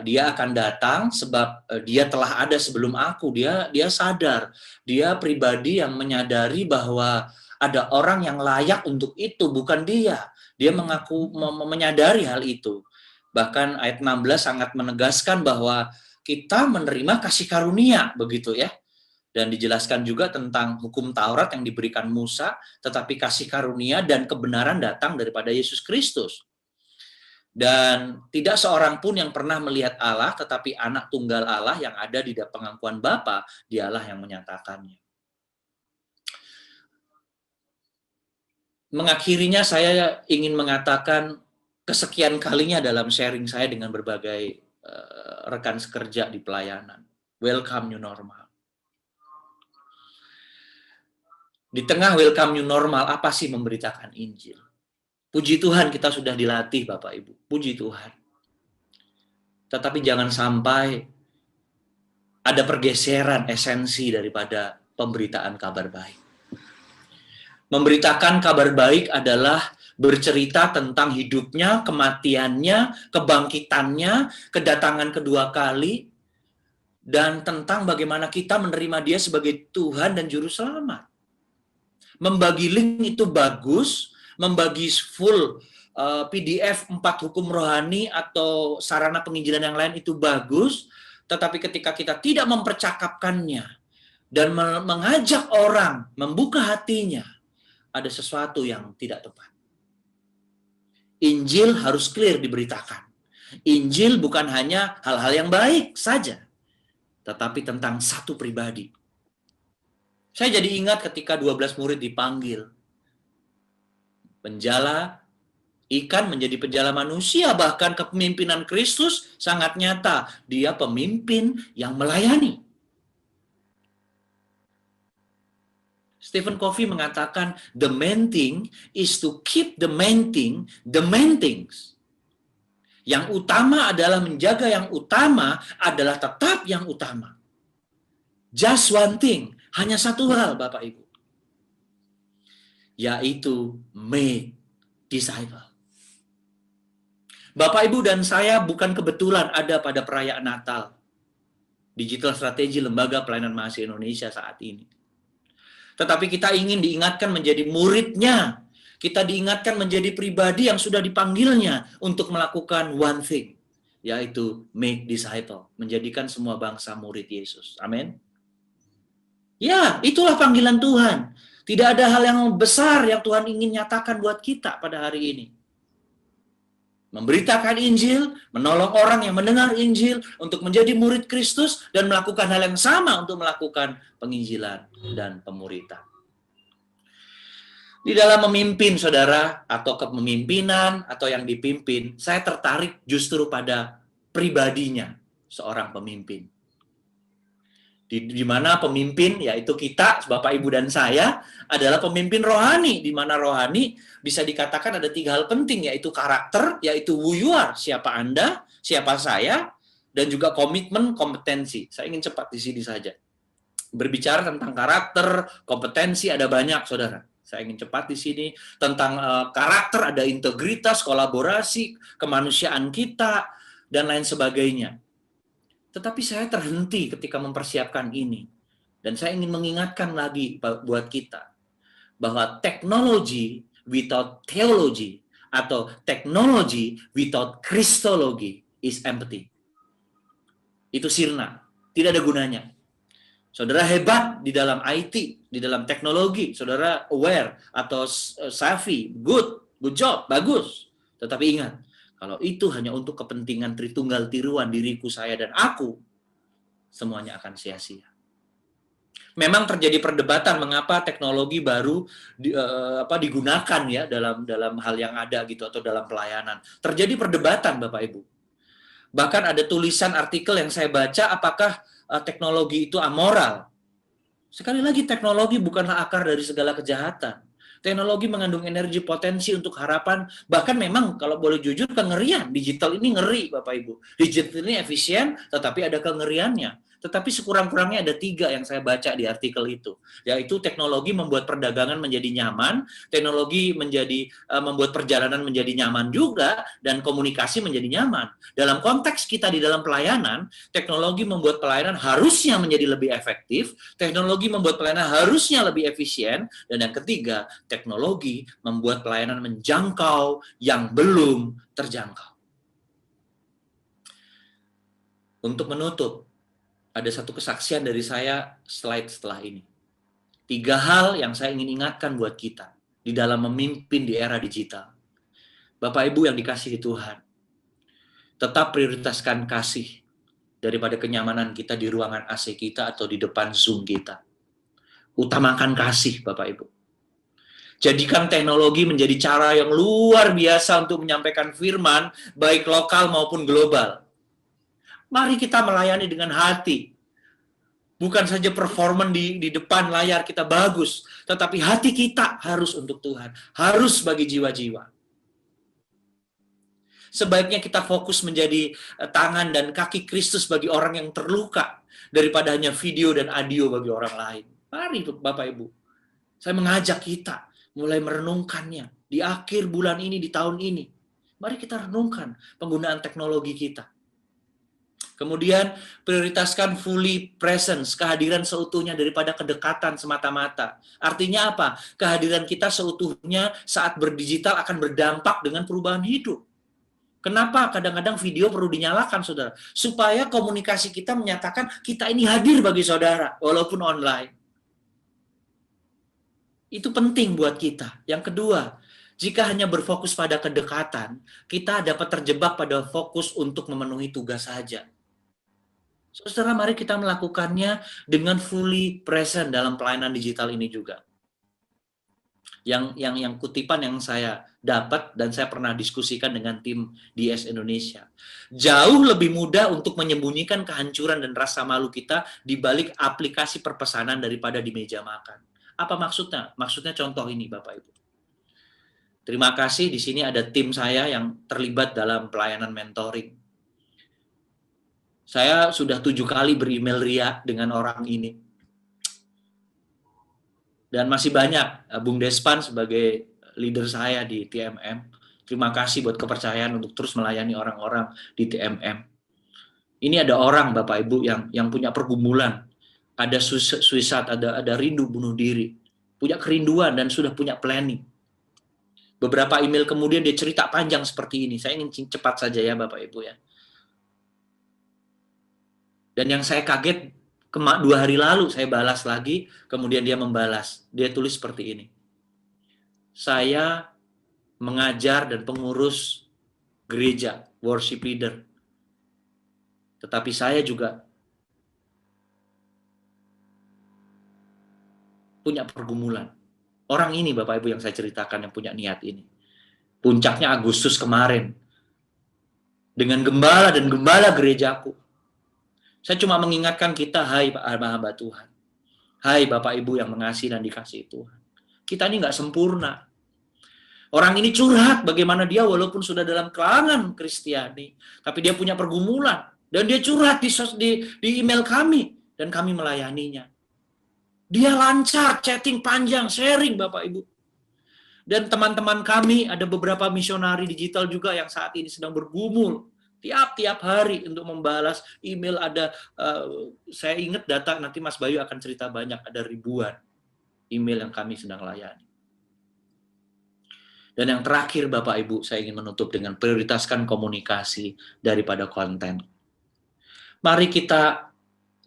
Dia akan datang sebab dia telah ada sebelum aku. Dia sadar, dia pribadi yang menyadari bahwa ada orang yang layak untuk itu, bukan dia. Dia mengaku menyadari hal itu. Bahkan ayat 16 sangat menegaskan bahwa kita menerima kasih karunia, begitu ya. Dan dijelaskan juga tentang hukum Taurat yang diberikan Musa, tetapi kasih karunia dan kebenaran datang daripada Yesus Kristus. Dan tidak seorang pun yang pernah melihat Allah, tetapi anak tunggal Allah yang ada di pengakuan Bapa, dialah yang menyatakannya. Mengakhirinya saya ingin mengatakan kesekian kalinya dalam sharing saya dengan berbagai rekan sekerja di pelayanan. Welcome new normal. Di tengah welcome new normal, apa sih memberitakan Injil? Puji Tuhan kita sudah dilatih Bapak Ibu. Puji Tuhan. Tetapi jangan sampai ada pergeseran esensi daripada pemberitaan kabar baik. Memberitakan kabar baik adalah bercerita tentang hidupnya, kematiannya, kebangkitannya, kedatangan kedua kali, dan tentang bagaimana kita menerima Dia sebagai Tuhan dan Juru Selamat. Membagi link itu bagus, membagi full PDF 4 hukum rohani atau sarana penginjilan yang lain itu bagus, tetapi ketika kita tidak mempercakapkannya dan mengajak orang membuka hatinya, ada sesuatu yang tidak tepat. Injil harus clear diberitakan. Injil bukan hanya hal-hal yang baik saja, tetapi tentang satu pribadi. Saya jadi ingat ketika 12 murid dipanggil. Penjala ikan menjadi penjala manusia, bahkan kepemimpinan Kristus sangat nyata. Dia pemimpin yang melayani. Stephen Covey mengatakan, the main thing is to keep the main things. Yang utama adalah menjaga yang utama adalah tetap yang utama. Just one thing, hanya satu hal Bapak Ibu. Yaitu make disciple. Bapak Ibu dan saya bukan kebetulan ada pada perayaan Natal. Digital Strategi Lembaga Pelayanan Mahasiswa Indonesia saat ini. Tetapi kita ingin diingatkan menjadi muridnya. Kita diingatkan menjadi pribadi yang sudah dipanggilnya untuk melakukan one thing. Yaitu make disciple. Menjadikan semua bangsa murid Yesus. Amin. Ya, itulah panggilan Tuhan. Tidak ada hal yang besar yang Tuhan ingin nyatakan buat kita pada hari ini. Memberitakan Injil, menolong orang yang mendengar Injil untuk menjadi murid Kristus dan melakukan hal yang sama untuk melakukan penginjilan dan pemuritan. Di dalam memimpin saudara atau kepemimpinan atau yang dipimpin, saya tertarik justru pada pribadinya seorang pemimpin. Di mana pemimpin, yaitu kita, Bapak, Ibu, dan saya, adalah pemimpin rohani. Di mana rohani bisa dikatakan ada 3 hal penting, yaitu karakter, yaitu who you are, siapa Anda, siapa saya, dan juga komitmen, kompetensi. Saya ingin cepat di sini saja. Berbicara tentang karakter, kompetensi, ada banyak, saudara. Saya ingin cepat di sini. Tentang karakter, ada integritas, kolaborasi, kemanusiaan kita, dan lain sebagainya. Tetapi saya terhenti ketika mempersiapkan ini. Dan saya ingin mengingatkan lagi buat kita. Bahwa teknologi without theology atau teknologi without Christology is empty. Itu sirna. Tidak ada gunanya. Saudara hebat di dalam IT, di dalam teknologi. Saudara aware atau savvy, good job, bagus. Tetapi ingat, kalau itu hanya untuk kepentingan Tritunggal Tiruan diriku, saya, dan aku, semuanya akan sia-sia. Memang terjadi perdebatan mengapa teknologi baru digunakan ya dalam hal yang ada gitu atau dalam pelayanan. Terjadi perdebatan Bapak Ibu. Bahkan ada tulisan artikel yang saya baca, apakah teknologi itu amoral? Sekali lagi, teknologi bukanlah akar dari segala kejahatan. Teknologi mengandung energi potensi untuk harapan, bahkan memang kalau boleh jujur kengerian. Digital ini ngeri Bapak Ibu. Digital ini efisien, tetapi ada kengeriannya. Tetapi sekurang-kurangnya ada 3 yang saya baca di artikel itu. Yaitu teknologi membuat perdagangan menjadi nyaman, teknologi membuat perjalanan menjadi nyaman juga, dan komunikasi menjadi nyaman. Dalam konteks kita di dalam pelayanan, teknologi membuat pelayanan harusnya menjadi lebih efektif, teknologi membuat pelayanan harusnya lebih efisien, dan yang ketiga, teknologi membuat pelayanan menjangkau yang belum terjangkau. Untuk menutup, ada satu kesaksian dari saya slide setelah ini. 3 hal yang saya ingin ingatkan buat kita di dalam memimpin di era digital. Bapak Ibu yang dikasihi Tuhan, tetap prioritaskan kasih daripada kenyamanan kita di ruangan AC kita atau di depan Zoom kita. Utamakan kasih, Bapak Ibu. Jadikan teknologi menjadi cara yang luar biasa untuk menyampaikan firman, baik lokal maupun global. Mari kita melayani dengan hati. Bukan saja performan di depan layar kita bagus, tetapi hati kita harus untuk Tuhan, harus bagi jiwa-jiwa. Sebaiknya kita fokus menjadi tangan dan kaki Kristus bagi orang yang terluka, daripada hanya video dan audio bagi orang lain. Mari Bapak Ibu, saya mengajak kita mulai merenungkannya di akhir bulan ini, di tahun ini. Mari kita renungkan penggunaan teknologi kita. Kemudian prioritaskan fully presence, kehadiran seutuhnya daripada kedekatan semata-mata. Artinya apa? Kehadiran kita seutuhnya saat berdigital akan berdampak dengan perubahan hidup. Kenapa kadang-kadang video perlu dinyalakan, saudara? Supaya komunikasi kita menyatakan kita ini hadir bagi saudara, walaupun online. Itu penting buat kita. Yang kedua, jika hanya berfokus pada kedekatan, kita dapat terjebak pada fokus untuk memenuhi tugas saja. Saudara, mari kita melakukannya dengan fully present dalam pelayanan digital ini juga. Yang kutipan yang saya dapat dan saya pernah diskusikan dengan tim DS Indonesia. Jauh lebih mudah untuk menyembunyikan kehancuran dan rasa malu kita di balik aplikasi perpesanan daripada di meja makan. Apa maksudnya? Maksudnya contoh ini, Bapak Ibu. Terima kasih, di sini ada tim saya yang terlibat dalam pelayanan mentoring. Saya sudah 7 kali beremail ria dengan orang ini. Dan masih banyak, Bung Despan sebagai leader saya di TMM. Terima kasih buat kepercayaan untuk terus melayani orang-orang di TMM. Ini ada orang, Bapak Ibu, yang punya pergumulan. Ada suicide, ada rindu bunuh diri. Punya kerinduan dan sudah punya planning. Beberapa email kemudian dia cerita panjang seperti ini. Saya ingin cepat saja ya Bapak Ibu ya. Dan yang saya kaget, 2 hari lalu saya balas lagi, kemudian dia membalas. Dia tulis seperti ini. Saya mengajar dan pengurus gereja, worship leader. Tetapi saya juga punya pergumulan. Orang ini Bapak Ibu yang saya ceritakan yang punya niat ini. Puncaknya Agustus kemarin. Dengan gembala dan gembala gerejaku. Saya cuma mengingatkan kita, hai hamba Tuhan. Hai Bapak Ibu yang mengasihi dan dikasihi Tuhan. Kita ini nggak sempurna. Orang ini curhat bagaimana dia walaupun sudah dalam kalangan Kristiani. Tapi dia punya pergumulan. Dan dia curhat di email kami. Dan kami melayaninya. Dia lancar, chatting panjang, sharing Bapak Ibu. Dan teman-teman kami, ada beberapa misionari digital juga yang saat ini sedang bergumul. Tiap-tiap hari untuk membalas email ada, saya ingat data, nanti Mas Bayu akan cerita banyak, ada ribuan email yang kami sedang layani. Dan yang terakhir Bapak Ibu, saya ingin menutup dengan prioritaskan komunikasi daripada konten. Mari kita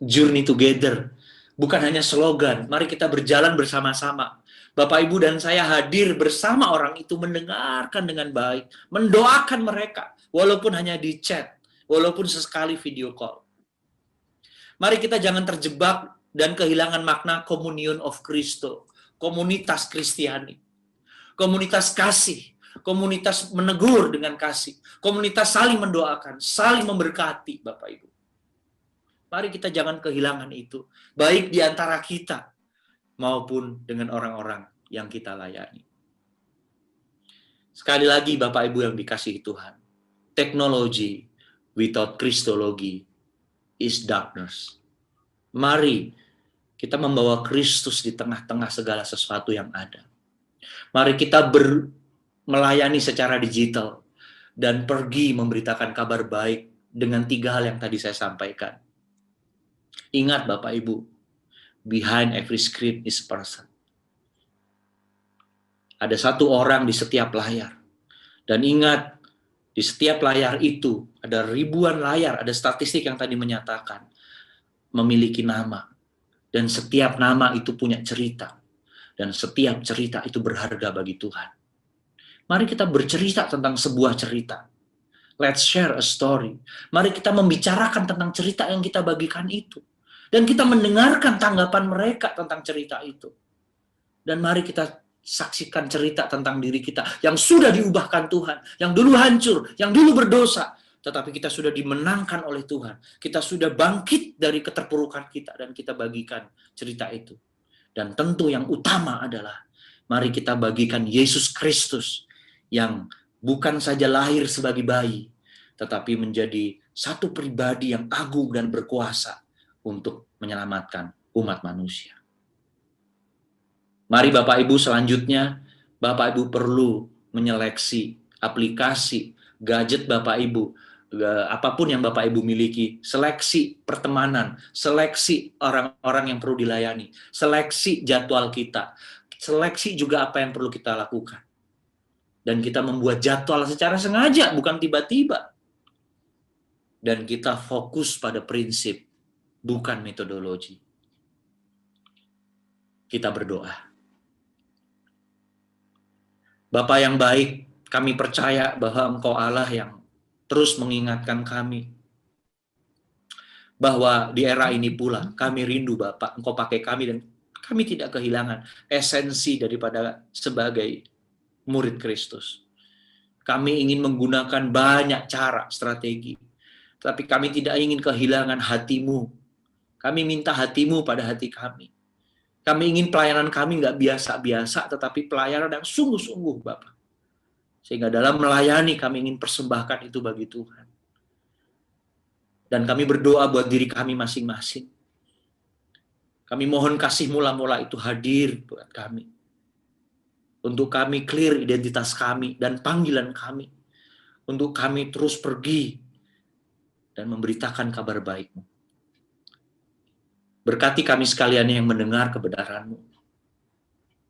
journey together, bukan hanya slogan, mari kita berjalan bersama-sama. Bapak Ibu dan saya hadir bersama orang itu, mendengarkan dengan baik, mendoakan mereka, walaupun hanya di chat, walaupun sesekali video call. Mari kita jangan terjebak dan kehilangan makna communion of Christo, komunitas Kristiani, komunitas kasih, komunitas menegur dengan kasih, komunitas saling mendoakan, saling memberkati, Bapak Ibu. Mari kita jangan kehilangan itu, baik di antara kita maupun dengan orang-orang yang kita layani. Sekali lagi Bapak Ibu yang dikasihi Tuhan, teknologi without Kristologi is darkness. Mari kita membawa Kristus di tengah-tengah segala sesuatu yang ada. Mari kita melayani secara digital dan pergi memberitakan kabar baik dengan 3 hal yang tadi saya sampaikan. Ingat Bapak Ibu, behind every screen is a person. Ada satu orang di setiap layar. Dan ingat, di setiap layar itu ada ribuan layar, ada statistik yang tadi menyatakan memiliki nama. Dan setiap nama itu punya cerita. Dan setiap cerita itu berharga bagi Tuhan. Mari kita bercerita tentang sebuah cerita. Let's share a story. Mari kita membicarakan tentang cerita yang kita bagikan itu. Dan kita mendengarkan tanggapan mereka tentang cerita itu. Dan mari kita saksikan cerita tentang diri kita yang sudah diubahkan Tuhan, yang dulu hancur, yang dulu berdosa, tetapi kita sudah dimenangkan oleh Tuhan. Kita sudah bangkit dari keterpurukan kita dan kita bagikan cerita itu. Dan tentu yang utama adalah mari kita bagikan Yesus Kristus yang bukan saja lahir sebagai bayi, tetapi menjadi satu pribadi yang agung dan berkuasa untuk menyelamatkan umat manusia. Mari Bapak Ibu, selanjutnya Bapak Ibu perlu menyeleksi aplikasi, gadget Bapak Ibu, apapun yang Bapak Ibu miliki, seleksi pertemanan, seleksi orang-orang yang perlu dilayani, seleksi jadwal kita, seleksi juga apa yang perlu kita lakukan. Dan kita membuat jadwal secara sengaja, bukan tiba-tiba. Dan kita fokus pada prinsip, bukan metodologi. Kita berdoa. Bapa yang baik, kami percaya bahwa Engkau Allah yang terus mengingatkan kami bahwa di era ini pula kami rindu Bapa, Engkau pakai kami dan kami tidak kehilangan esensi daripada sebagai murid Kristus. Kami ingin menggunakan banyak cara, strategi, tapi kami tidak ingin kehilangan hati-Mu. Kami minta hati-Mu pada hati kami. Kami ingin pelayanan kami nggak biasa-biasa, tetapi pelayanan yang sungguh-sungguh, Bapak. Sehingga dalam melayani kami ingin persembahkan itu bagi Tuhan. Dan kami berdoa buat diri kami masing-masing. Kami mohon kasih mula-mula itu hadir buat kami. Untuk kami clear identitas kami dan panggilan kami. Untuk kami terus pergi dan memberitakan kabar baik-Mu. Berkati kami sekalian yang mendengar kebenaran-Mu.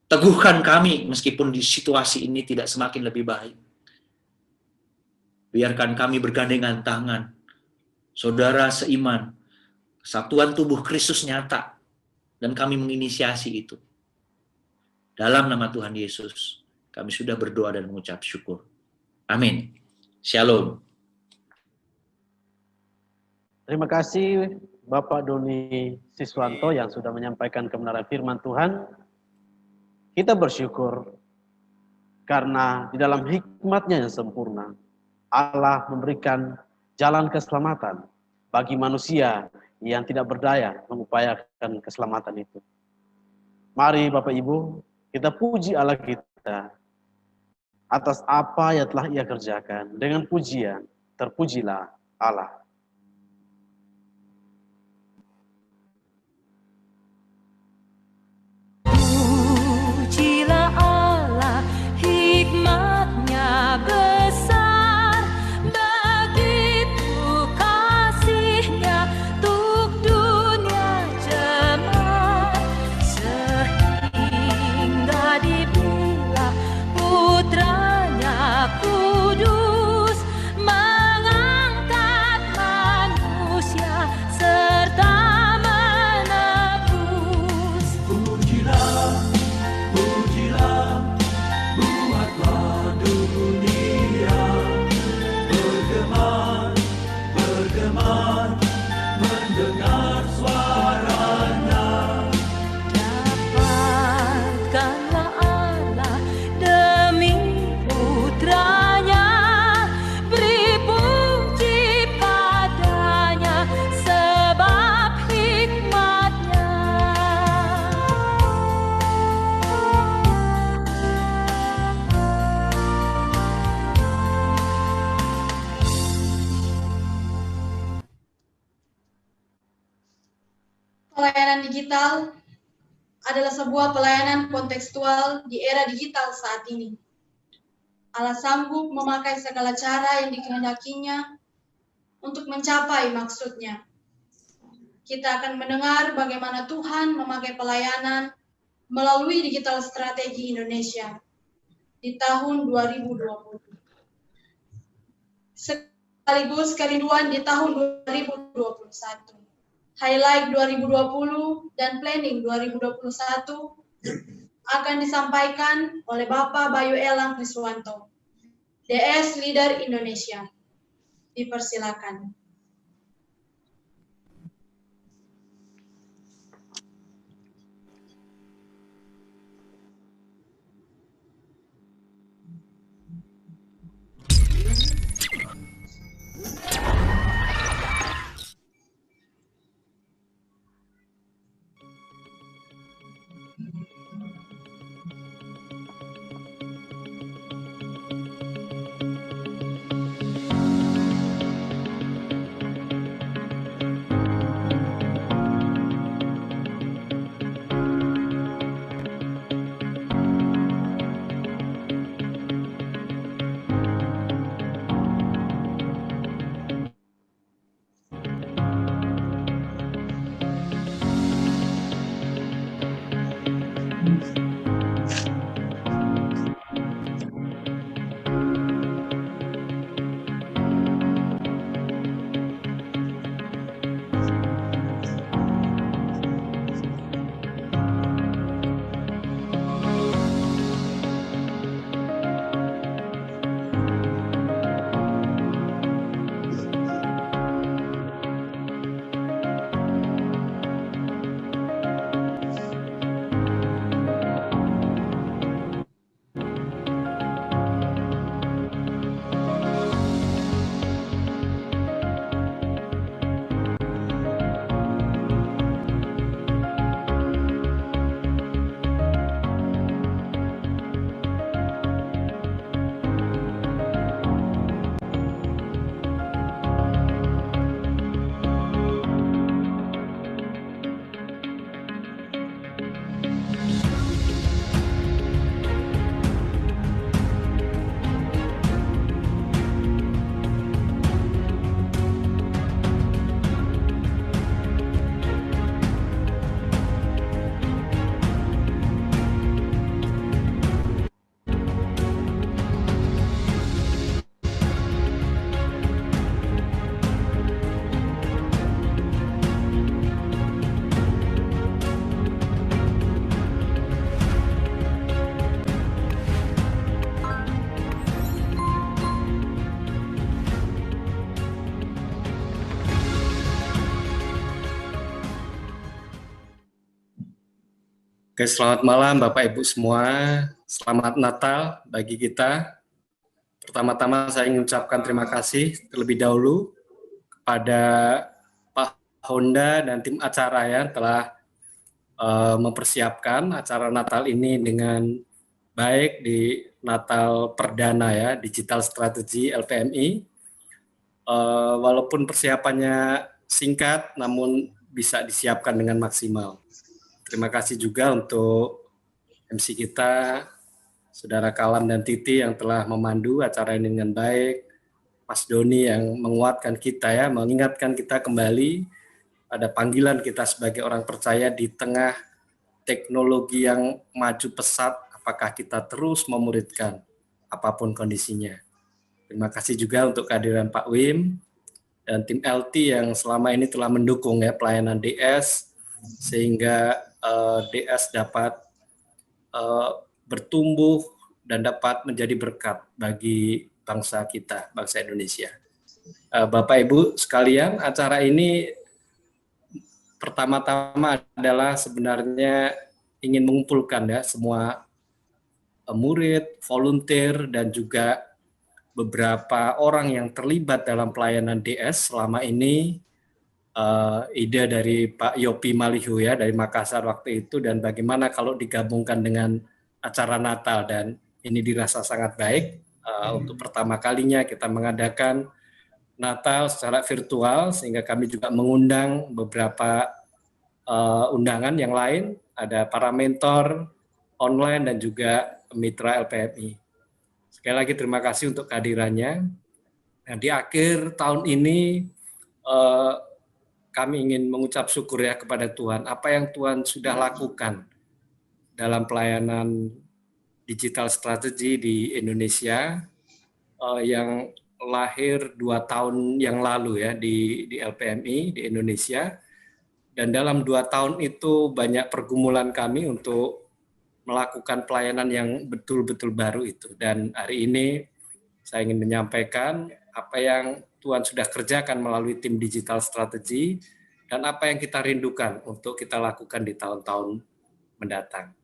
Teguhkan kami meskipun di situasi ini tidak semakin lebih baik. Biarkan kami bergandengan tangan. Saudara seiman, kesatuan tubuh Kristus nyata. Dan kami menginisiasi itu. Dalam nama Tuhan Yesus, kami sudah berdoa dan mengucap syukur. Amin. Shalom. Terima kasih Bapak Doni Siswanto yang sudah menyampaikan kebenaran firman Tuhan. Kita bersyukur karena di dalam hikmat-Nya yang sempurna, Allah memberikan jalan keselamatan bagi manusia yang tidak berdaya mengupayakan keselamatan itu. Mari Bapak Ibu, kita puji Allah kita atas apa yang telah Ia kerjakan. Dengan pujian, terpujilah Allah. Pujilah Allah, hikmat-Nya besar, begitu kasih-Nya untuk dunia jemaat, sehingga dibilah putra-Nya kudus, mengangkat manusia serta menebus. Pujilah, pujilah, buatlah dunia bergemar, bergemar, mendengar suaranya. Dapatkanlah Allah demi putra-Nya, beri puji padanya sebab hikmat-Nya. Pelayanan digital adalah sebuah pelayanan kontekstual di era digital saat ini. Allah sanggup memakai segala cara yang dikehendakinya untuk mencapai maksudnya. Kita akan mendengar bagaimana Tuhan memakai pelayanan melalui digital strategi Indonesia di tahun 2020. Sekaligus kerinduan di tahun 2021. Highlight 2020 dan Planning 2021 akan disampaikan oleh Bapak Bayu Elang Kriswanto, DS Leader Indonesia. Dipersilakan. Oke, selamat malam Bapak Ibu semua. Selamat Natal bagi kita. Pertama-tama saya ingin ucapkan terima kasih terlebih dahulu kepada Pak Honda dan tim acara yang telah mempersiapkan acara Natal ini dengan baik di Natal perdana ya, Digital Strategy LPMI. Walaupun persiapannya singkat, namun bisa disiapkan dengan maksimal. Terima kasih juga untuk MC kita, Saudara Kalam dan Titi yang telah memandu acara ini dengan baik, Mas Doni yang menguatkan kita ya, mengingatkan kita kembali pada panggilan kita sebagai orang percaya di tengah teknologi yang maju pesat, apakah kita terus memuridkan apapun kondisinya. Terima kasih juga untuk kehadiran Pak Wim dan tim LT yang selama ini telah mendukung ya pelayanan DS, sehingga DS dapat bertumbuh dan dapat menjadi berkat bagi bangsa kita, bangsa Indonesia. Bapak Ibu sekalian, acara ini pertama-tama adalah sebenarnya ingin mengumpulkan ya semua murid, volunteer dan juga beberapa orang yang terlibat dalam pelayanan DS selama ini. Ide dari Pak Yopi Malihu ya dari Makassar waktu itu, dan bagaimana kalau digabungkan dengan acara Natal, dan ini dirasa sangat baik. Untuk pertama kalinya kita mengadakan Natal secara virtual, sehingga kami juga mengundang beberapa undangan yang lain, ada para mentor online dan juga mitra LPMI. Sekali lagi terima kasih untuk kehadirannya. Nah, di akhir tahun ini kami ingin mengucap syukur ya kepada Tuhan, apa yang Tuhan sudah lakukan dalam pelayanan digital strategi di Indonesia yang lahir 2 tahun yang lalu ya di LPMI di Indonesia. Dan dalam 2 tahun itu banyak pergumulan kami untuk melakukan pelayanan yang betul-betul baru itu. Dan hari ini saya ingin menyampaikan apa yang Tuhan sudah kerjakan melalui tim digital strategi dan apa yang kita rindukan untuk kita lakukan di tahun-tahun mendatang.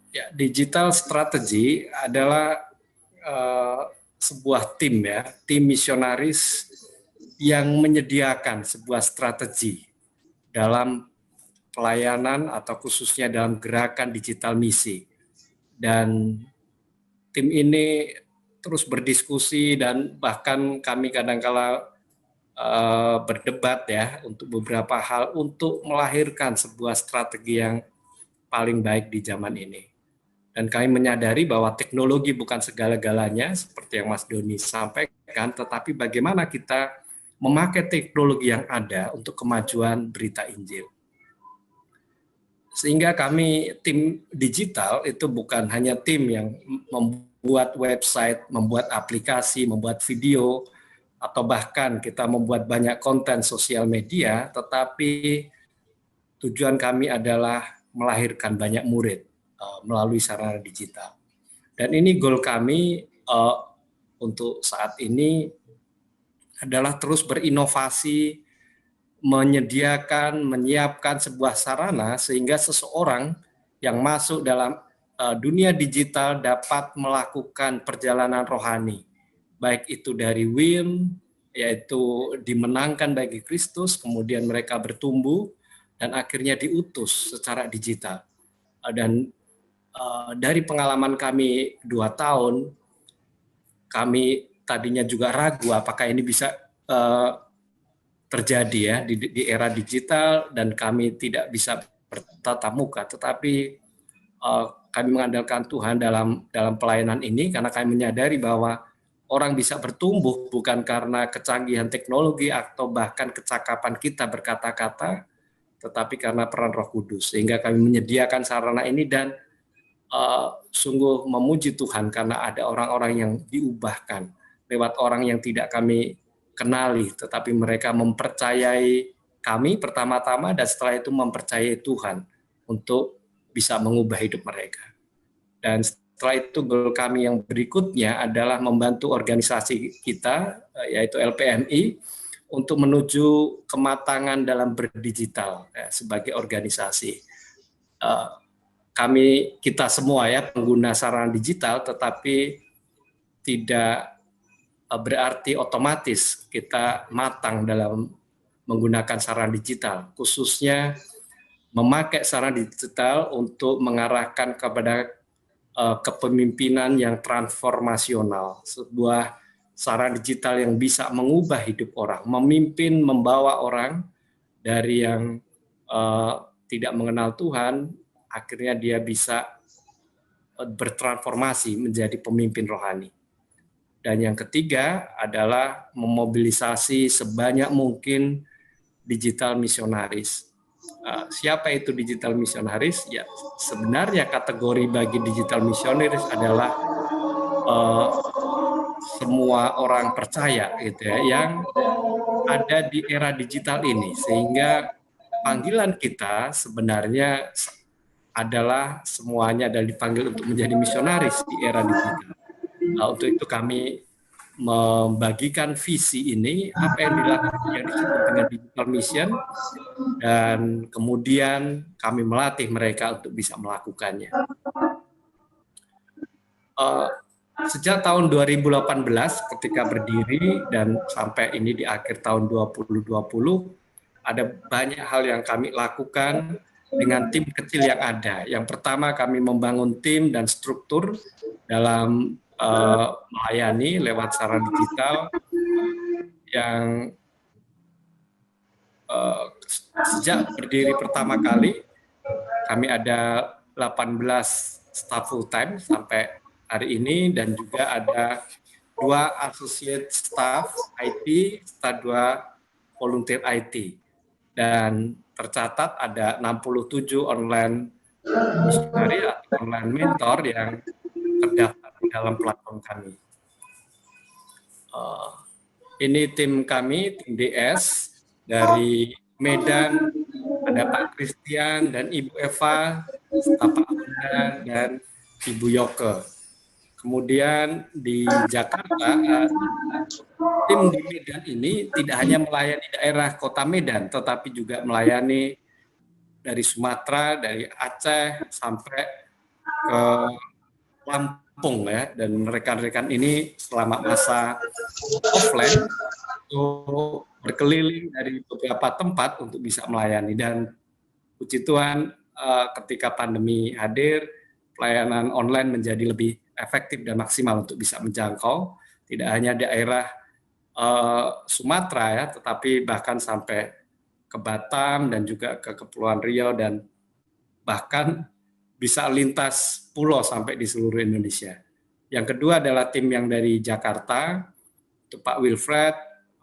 Ya, digital strategi adalah sebuah tim ya, tim misionaris yang menyediakan sebuah strategi dalam pelayanan atau khususnya dalam gerakan digital misi. Dan tim ini terus berdiskusi dan bahkan kami kadang-kala berdebat ya untuk beberapa hal untuk melahirkan sebuah strategi yang paling baik di zaman ini. Dan kami menyadari bahwa teknologi bukan segala-galanya seperti yang Mas Doni sampaikan, tetapi bagaimana kita memakai teknologi yang ada untuk kemajuan berita Injil. Sehingga kami tim digital itu bukan hanya tim yang membuat website, membuat aplikasi, membuat video, atau bahkan kita membuat banyak konten sosial media, tetapi tujuan kami adalah melahirkan banyak murid melalui sarana digital. Dan ini goal kami untuk saat ini adalah terus berinovasi, menyiapkan sebuah sarana sehingga seseorang yang masuk dalam dunia digital dapat melakukan perjalanan rohani, baik itu dari WIM, yaitu dimenangkan bagi Kristus, kemudian mereka bertumbuh dan akhirnya diutus secara digital. Dan dari pengalaman kami 2 tahun, kami tadinya juga ragu apakah ini bisa terjadi ya di era digital dan kami tidak bisa bertatap muka, tetapi kami mengandalkan Tuhan dalam pelayanan ini karena kami menyadari bahwa orang bisa bertumbuh bukan karena kecanggihan teknologi atau bahkan kecakapan kita berkata-kata, tetapi karena peran Roh Kudus. Sehingga kami menyediakan sarana ini dan sungguh memuji Tuhan karena ada orang-orang yang diubahkan lewat orang yang tidak kami kenali, tetapi mereka mempercayai kami pertama-tama dan setelah itu mempercayai Tuhan untuk bisa mengubah hidup mereka. Dan setelah itu goal kami yang berikutnya adalah membantu organisasi kita, yaitu LPMI, untuk menuju kematangan dalam berdigital ya, sebagai organisasi. Kita semua ya pengguna sarana digital, tetapi tidak berarti otomatis kita matang dalam menggunakan sarana digital, khususnya memakai sarana digital untuk mengarahkan kepada kepemimpinan yang transformasional, sebuah sarana digital yang bisa mengubah hidup orang, memimpin, membawa orang dari yang tidak mengenal Tuhan, akhirnya dia bisa bertransformasi menjadi pemimpin rohani. Dan yang ketiga adalah memobilisasi sebanyak mungkin digital misionaris. Siapa itu digital misionaris? Ya, sebenarnya kategori bagi digital misionaris adalah semua orang percaya gitu ya, yang ada di era digital ini, sehingga panggilan kita sebenarnya adalah semuanya adalah dipanggil untuk menjadi misionaris di era digital. Untuk itu kami membagikan visi ini, apa yang dilakukan yang disebut dengan digital mission, dan kemudian kami melatih mereka untuk bisa melakukannya. Sejak tahun 2018 ketika berdiri dan sampai ini di akhir tahun 2020, ada banyak hal yang kami lakukan dengan tim kecil yang ada. Yang pertama, kami membangun tim dan struktur dalam melayani lewat sarana digital yang sejak berdiri pertama kali kami ada 18 staff full time sampai hari ini, dan juga ada 2 associate staff IT serta 2 volunteer IT. Dan tercatat ada 67 online misionari atau online mentor yang terdaftar di dalam platform kami. Ini tim kami, tim DS dari Medan, ada Pak Christian dan Ibu Eva, Pak Unda dan Ibu Yoke. Kemudian di Jakarta, tim di Medan ini tidak hanya melayani daerah kota Medan, tetapi juga melayani dari Sumatera, dari Aceh sampai ke Lampung ya. Dan rekan-rekan ini selama masa offline itu berkeliling dari beberapa tempat untuk bisa melayani. Dan puji Tuhan ketika pandemi hadir, pelayanan online menjadi lebih efektif dan maksimal untuk bisa menjangkau tidak hanya daerah Sumatera ya, tetapi bahkan sampai ke Batam dan juga ke Kepulauan Riau dan bahkan bisa lintas pulau sampai di seluruh Indonesia. Yang kedua adalah tim yang dari Jakarta, itu Pak Wilfred,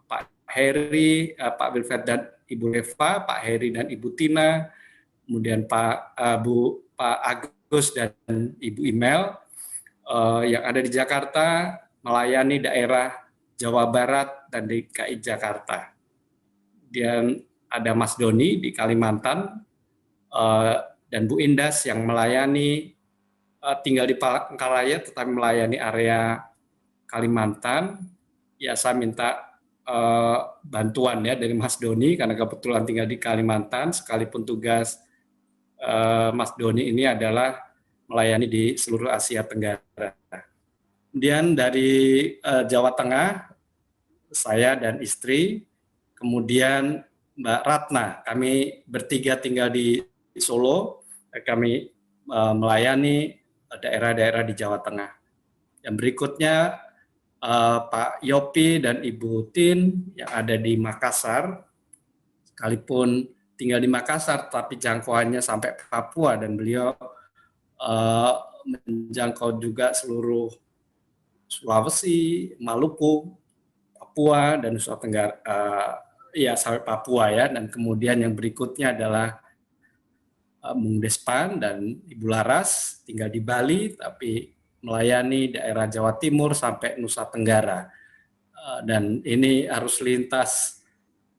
Pak Heri, Pak Wilfred dan Ibu Eva, Pak Heri dan Ibu Tina, kemudian Pak Agus dan Ibu Imel, yang ada di Jakarta melayani daerah Jawa Barat dan DKI Jakarta. Dan ada Mas Doni di Kalimantan dan Bu Indas yang melayani tinggal di Palangkaraya tetapi melayani area Kalimantan. Ya saya minta bantuan ya dari Mas Doni karena kebetulan tinggal di Kalimantan, sekalipun tugas Mas Doni ini adalah melayani di seluruh Asia Tenggara. Kemudian dari Jawa Tengah, saya dan istri, kemudian Mbak Ratna, kami bertiga tinggal di Solo, kami melayani daerah-daerah di Jawa Tengah. Yang berikutnya Pak Yopi dan Ibu Tin yang ada di Makassar, sekalipun tinggal di Makassar, tapi jangkauannya sampai Papua dan beliau menjangkau juga seluruh Sulawesi, Maluku, Papua dan Nusa Tenggara, sampai Papua ya. Dan kemudian yang berikutnya adalah Bung Despan dan Ibu Laras tinggal di Bali, tapi melayani daerah Jawa Timur sampai Nusa Tenggara. Dan ini harus lintas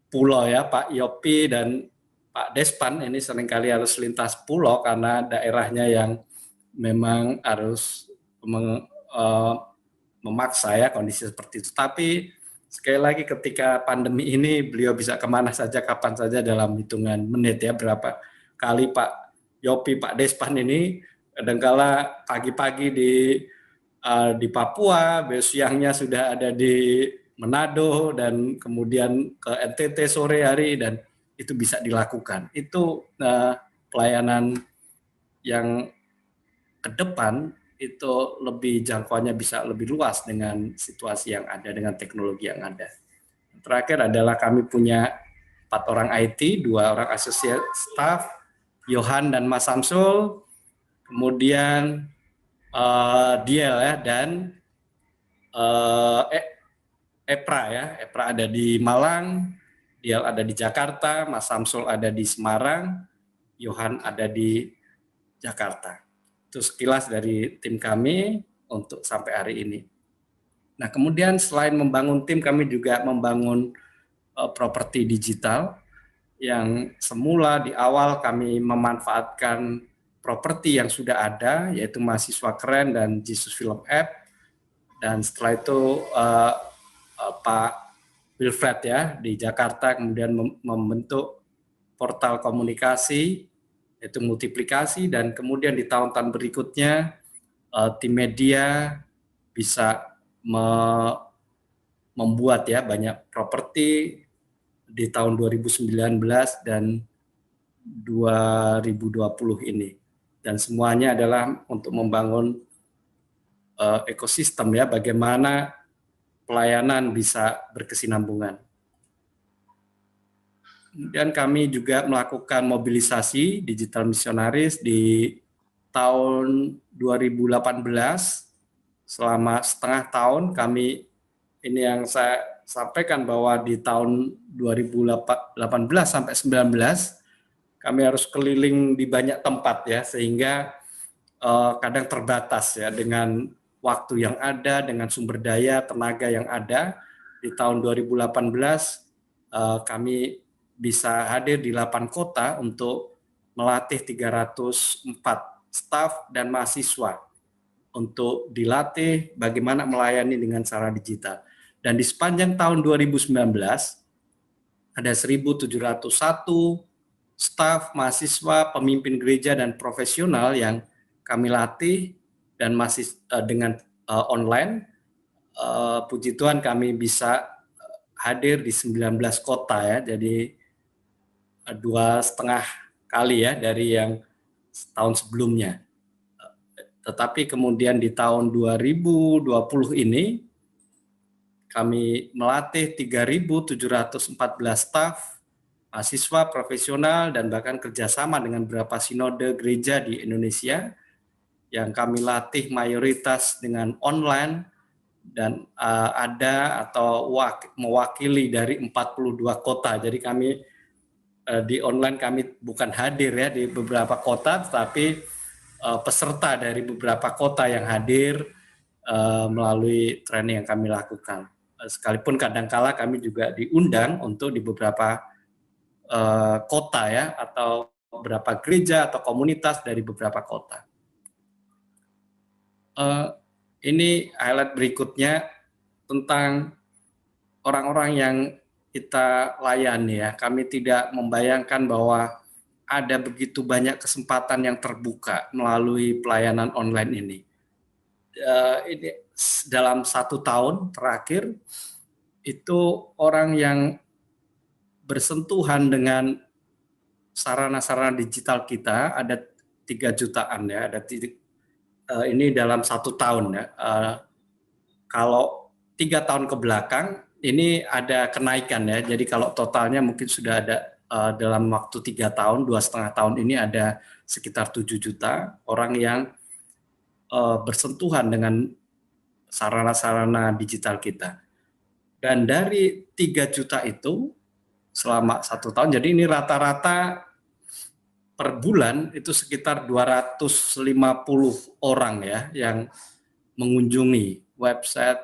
pulau ya, Pak Yopi dan Pak Despan ini seringkali harus lintas pulau karena daerahnya yang memang harus memaksa ya kondisi seperti itu. Tapi sekali lagi ketika pandemi ini beliau bisa kemana saja, kapan saja dalam hitungan menit ya. Berapa kali Pak Yopi, Pak Despan ini kadangkala pagi-pagi di Papua, siangnya sudah ada di Manado dan kemudian ke NTT sore hari dan itu bisa dilakukan. Itu pelayanan yang ke depan itu lebih jangkauannya bisa lebih luas dengan situasi yang ada, dengan teknologi yang ada. Terakhir adalah kami punya 4 orang IT, 2 orang associate staff, Johan dan Mas Samsul, kemudian Diel ya, dan Epra ya. Epra ada di Malang, Diel ada di Jakarta, Mas Samsul ada di Semarang, Johan ada di Jakarta. Itu sekilas dari tim kami untuk sampai hari ini. Nah, kemudian selain membangun tim, kami juga membangun properti digital yang semula di awal kami memanfaatkan properti yang sudah ada, yaitu Mahasiswa Keren dan Jesus Film App. Dan setelah itu Pak Wilfred ya di Jakarta kemudian membentuk portal komunikasi, yaitu Multiplikasi, dan kemudian di tahun-tahun berikutnya tim media bisa membuat ya banyak properti di tahun 2019 dan 2020 ini. Dan semuanya adalah untuk membangun ekosistem ya, bagaimana pelayanan bisa berkesinambungan. Dan kami juga melakukan mobilisasi digital misionaris di tahun 2018. Selama setengah tahun kami, ini yang saya sampaikan bahwa di tahun 2018 sampai 19 kami harus keliling di banyak tempat ya, sehingga kadang terbatas ya dengan waktu yang ada, dengan sumber daya, tenaga yang ada. Di tahun 2018 kami bisa hadir di 8 kota untuk melatih 304 staf dan mahasiswa untuk dilatih bagaimana melayani dengan cara digital. Dan di sepanjang tahun 2019 ada 1.701 staf, mahasiswa, pemimpin gereja dan profesional yang kami latih dan masih dengan online. Puji Tuhan kami bisa hadir di 19 kota ya, jadi 2,5 kali ya dari yang tahun sebelumnya. Tetapi kemudian di tahun 2020 ini kami melatih 3.714 staf, mahasiswa, profesional, dan bahkan kerjasama dengan beberapa sinode gereja di Indonesia yang kami latih mayoritas dengan online dan ada atau mewakili dari 42 kota. Jadi kami di online kami bukan hadir ya di beberapa kota, tetapi peserta dari beberapa kota yang hadir melalui training yang kami lakukan. Sekalipun kadangkala kami juga diundang untuk di beberapa kota ya, atau beberapa gereja atau komunitas dari beberapa kota. Ini highlight berikutnya tentang orang-orang yang kita layani ya. Kami tidak membayangkan bahwa ada begitu banyak kesempatan yang terbuka melalui pelayanan online ini. Ini dalam 1 tahun terakhir itu orang yang bersentuhan dengan sarana-sarana digital kita ada 3 jutaan ya. Ada ini dalam 1 tahun ya. Kalau 3 tahun ke belakang ini ada kenaikan ya. Jadi kalau totalnya mungkin sudah ada dalam waktu 3 tahun, 2,5 tahun ini ada sekitar 7 juta orang yang bersentuhan dengan sarana-sarana digital kita. Dan dari 3 juta itu selama 1 tahun, jadi ini rata-rata per bulan itu sekitar 250 orang ya yang mengunjungi website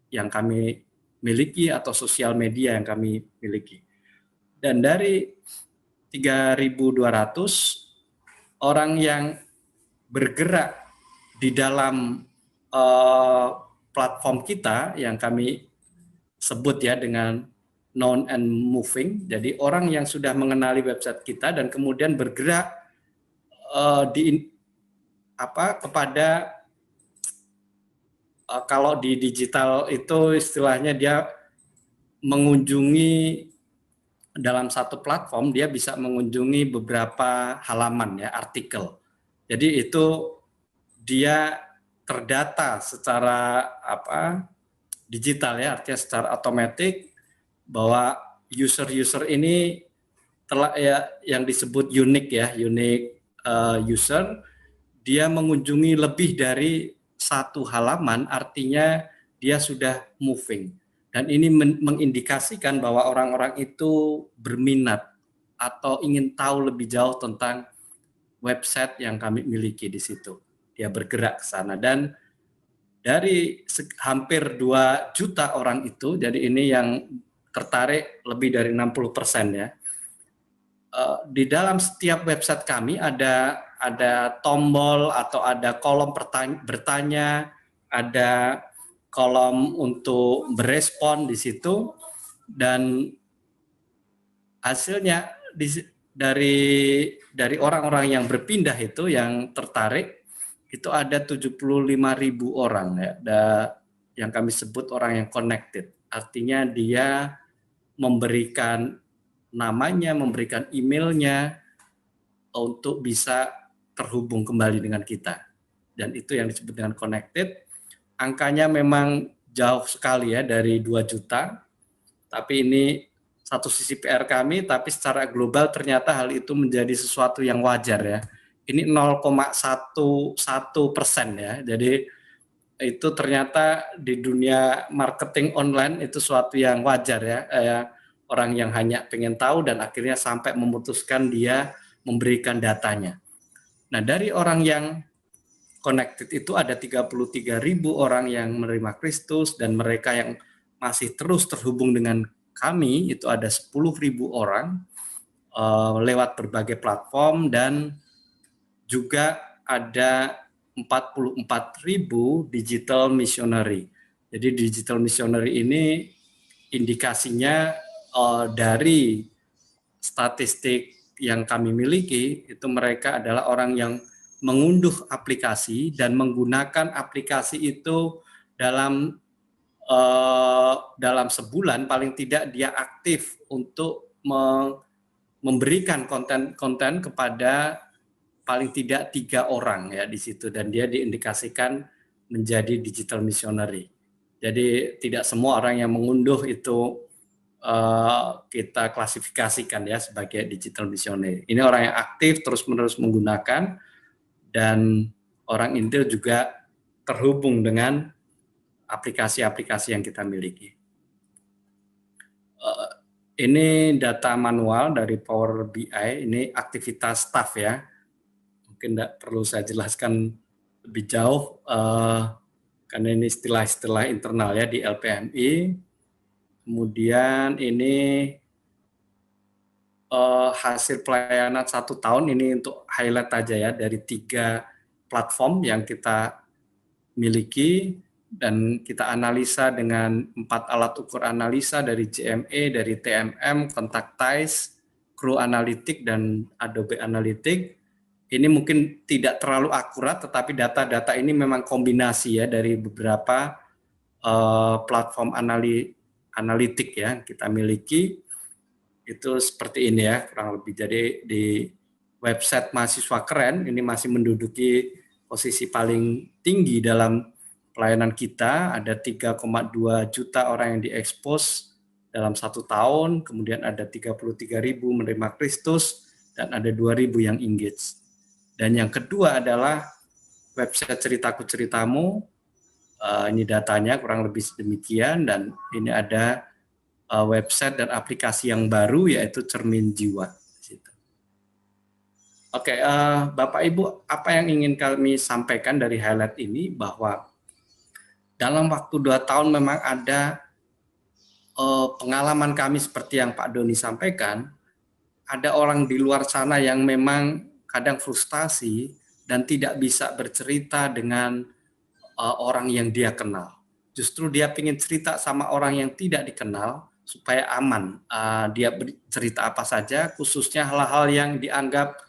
yang kami miliki atau sosial media yang kami miliki. Dan dari 3.200 orang yang bergerak di dalam platform kita yang kami sebut ya dengan known and moving. Jadi orang yang sudah mengenali website kita dan kemudian bergerak kepada kalau di digital itu istilahnya dia mengunjungi dalam satu platform, dia bisa mengunjungi beberapa halaman ya, artikel. Jadi itu dia terdata secara digital ya, artinya secara otomatis bahwa user-user ini telah ya yang disebut unique user, dia mengunjungi lebih dari 1 halaman, artinya dia sudah moving. Dan ini mengindikasikan bahwa orang-orang itu berminat atau ingin tahu lebih jauh tentang website yang kami miliki di situ. Dia bergerak ke sana dan dari hampir 2 juta orang itu, jadi ini yang tertarik lebih dari 60% ya. Di dalam setiap website kami ada tombol atau ada kolom bertanya, ada kolom untuk berespon di situ, dan hasilnya dari orang-orang yang berpindah itu yang tertarik itu ada 75.000 orang ya, yang kami sebut orang yang connected. Artinya dia memberikan namanya, memberikan emailnya untuk bisa terhubung kembali dengan kita. Dan itu yang disebut dengan connected. Angkanya memang jauh sekali ya dari 2 juta. Tapi ini satu sisi PR kami, tapi secara global ternyata hal itu menjadi sesuatu yang wajar ya. Ini 0,11% ya. Jadi itu ternyata di dunia marketing online itu sesuatu yang wajar ya. orang yang hanya pengen tahu dan akhirnya sampai memutuskan dia memberikan datanya. Nah, dari orang yang connected itu ada 33.000 orang yang menerima Kristus, dan mereka yang masih terus terhubung dengan kami itu ada 10.000 orang lewat berbagai platform, dan juga ada 44.000 digital missionary. Jadi digital missionary ini indikasinya dari statistik yang kami miliki itu mereka adalah orang yang mengunduh aplikasi dan menggunakan aplikasi itu dalam sebulan paling tidak dia aktif untuk memberikan konten-konten kepada paling tidak 3 orang ya di situ, dan dia diindikasikan menjadi digital missionary. Jadi tidak semua orang yang mengunduh itu kita klasifikasikan ya sebagai digital missionary. Ini orang yang aktif terus-menerus menggunakan, dan orang Intel juga terhubung dengan aplikasi-aplikasi yang kita miliki. Ini data manual dari Power BI, ini aktivitas staff ya. Mungkin tidak perlu saya jelaskan lebih jauh, karena ini istilah-istilah internal ya di LPMI. Kemudian ini hasil pelayanan 1 tahun, ini untuk highlight aja ya, dari 3 platform yang kita miliki, dan kita analisa dengan 4 alat ukur analisa dari JME, dari TMM, Contactize, Crew Analytics, dan Adobe Analytics. Ini mungkin tidak terlalu akurat, tetapi data-data ini memang kombinasi ya dari beberapa platform analitik ya kita miliki. Itu seperti ini ya kurang lebih. Jadi di website Mahasiswa Keren ini masih menduduki posisi paling tinggi dalam pelayanan kita. Ada 3,2 juta orang yang diekspos dalam 1 tahun, kemudian ada 33.000 menerima Kristus, dan ada 2.000 yang engage. Dan yang kedua adalah website Ceritaku Ceritamu. Ini datanya kurang lebih demikian, dan ini ada website dan aplikasi yang baru yaitu Cermin Jiwa. Oke, Bapak Ibu, apa yang ingin kami sampaikan dari highlight ini, bahwa dalam waktu 2 tahun memang ada pengalaman kami seperti yang Pak Doni sampaikan, ada orang di luar sana yang memang kadang frustasi dan tidak bisa bercerita dengan orang yang dia kenal. Justru dia ingin cerita sama orang yang tidak dikenal supaya aman. Dia bercerita apa saja, khususnya hal-hal yang dianggap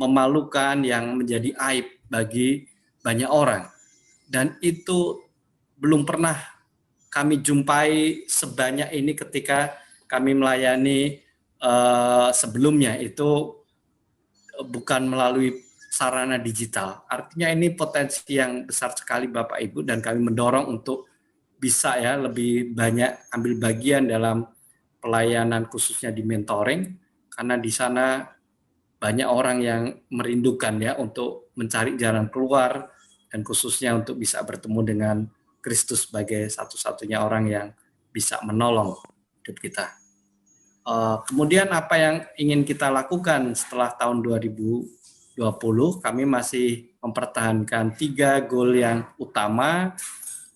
memalukan, yang menjadi aib bagi banyak orang. Dan itu belum pernah kami jumpai sebanyak ini ketika kami melayani sebelumnya. Itu bukan melalui sarana digital. Artinya ini potensi yang besar sekali Bapak Ibu, dan kami mendorong untuk bisa ya lebih banyak ambil bagian dalam pelayanan khususnya di mentoring, karena di sana banyak orang yang merindukan ya untuk mencari jalan keluar, dan khususnya untuk bisa bertemu dengan Kristus sebagai satu-satunya orang yang bisa menolong hidup kita. Kemudian apa yang ingin kita lakukan setelah tahun 2020, kami masih mempertahankan 3 goal yang utama,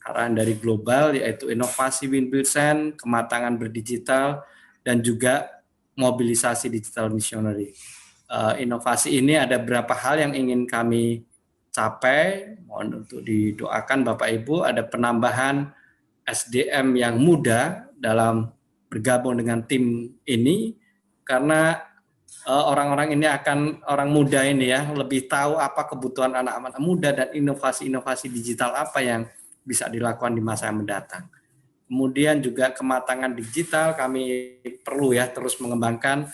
arahan dari global, yaitu inovasi Winbilsen, kematangan berdigital, dan juga mobilisasi digital missionary. Inovasi ini ada beberapa hal yang ingin kami capai, mohon untuk didoakan Bapak Ibu, ada penambahan SDM yang muda dalam bergabung dengan tim ini, karena orang-orang ini orang muda ini ya lebih tahu apa kebutuhan anak-anak muda dan inovasi-inovasi digital apa yang bisa dilakukan di masa yang mendatang. Kemudian juga kematangan digital, kami perlu ya terus mengembangkan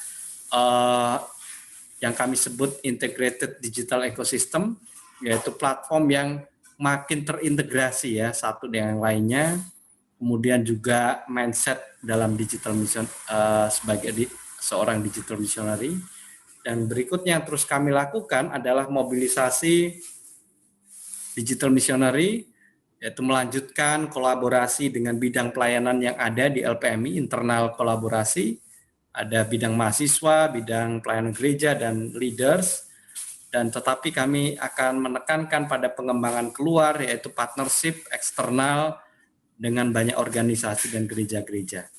yang kami sebut integrated digital ecosystem, yaitu platform yang makin terintegrasi ya satu dengan yang lainnya. Kemudian juga mindset dalam digital mission sebagai seorang digital missionary. Dan berikutnya yang terus kami lakukan adalah mobilisasi digital missionary, yaitu melanjutkan kolaborasi dengan bidang pelayanan yang ada di LPMI, internal kolaborasi, ada bidang mahasiswa, bidang pelayanan gereja, dan leaders. Dan tetapi kami akan menekankan pada pengembangan keluar, yaitu partnership eksternal dengan banyak organisasi dan gereja-gereja.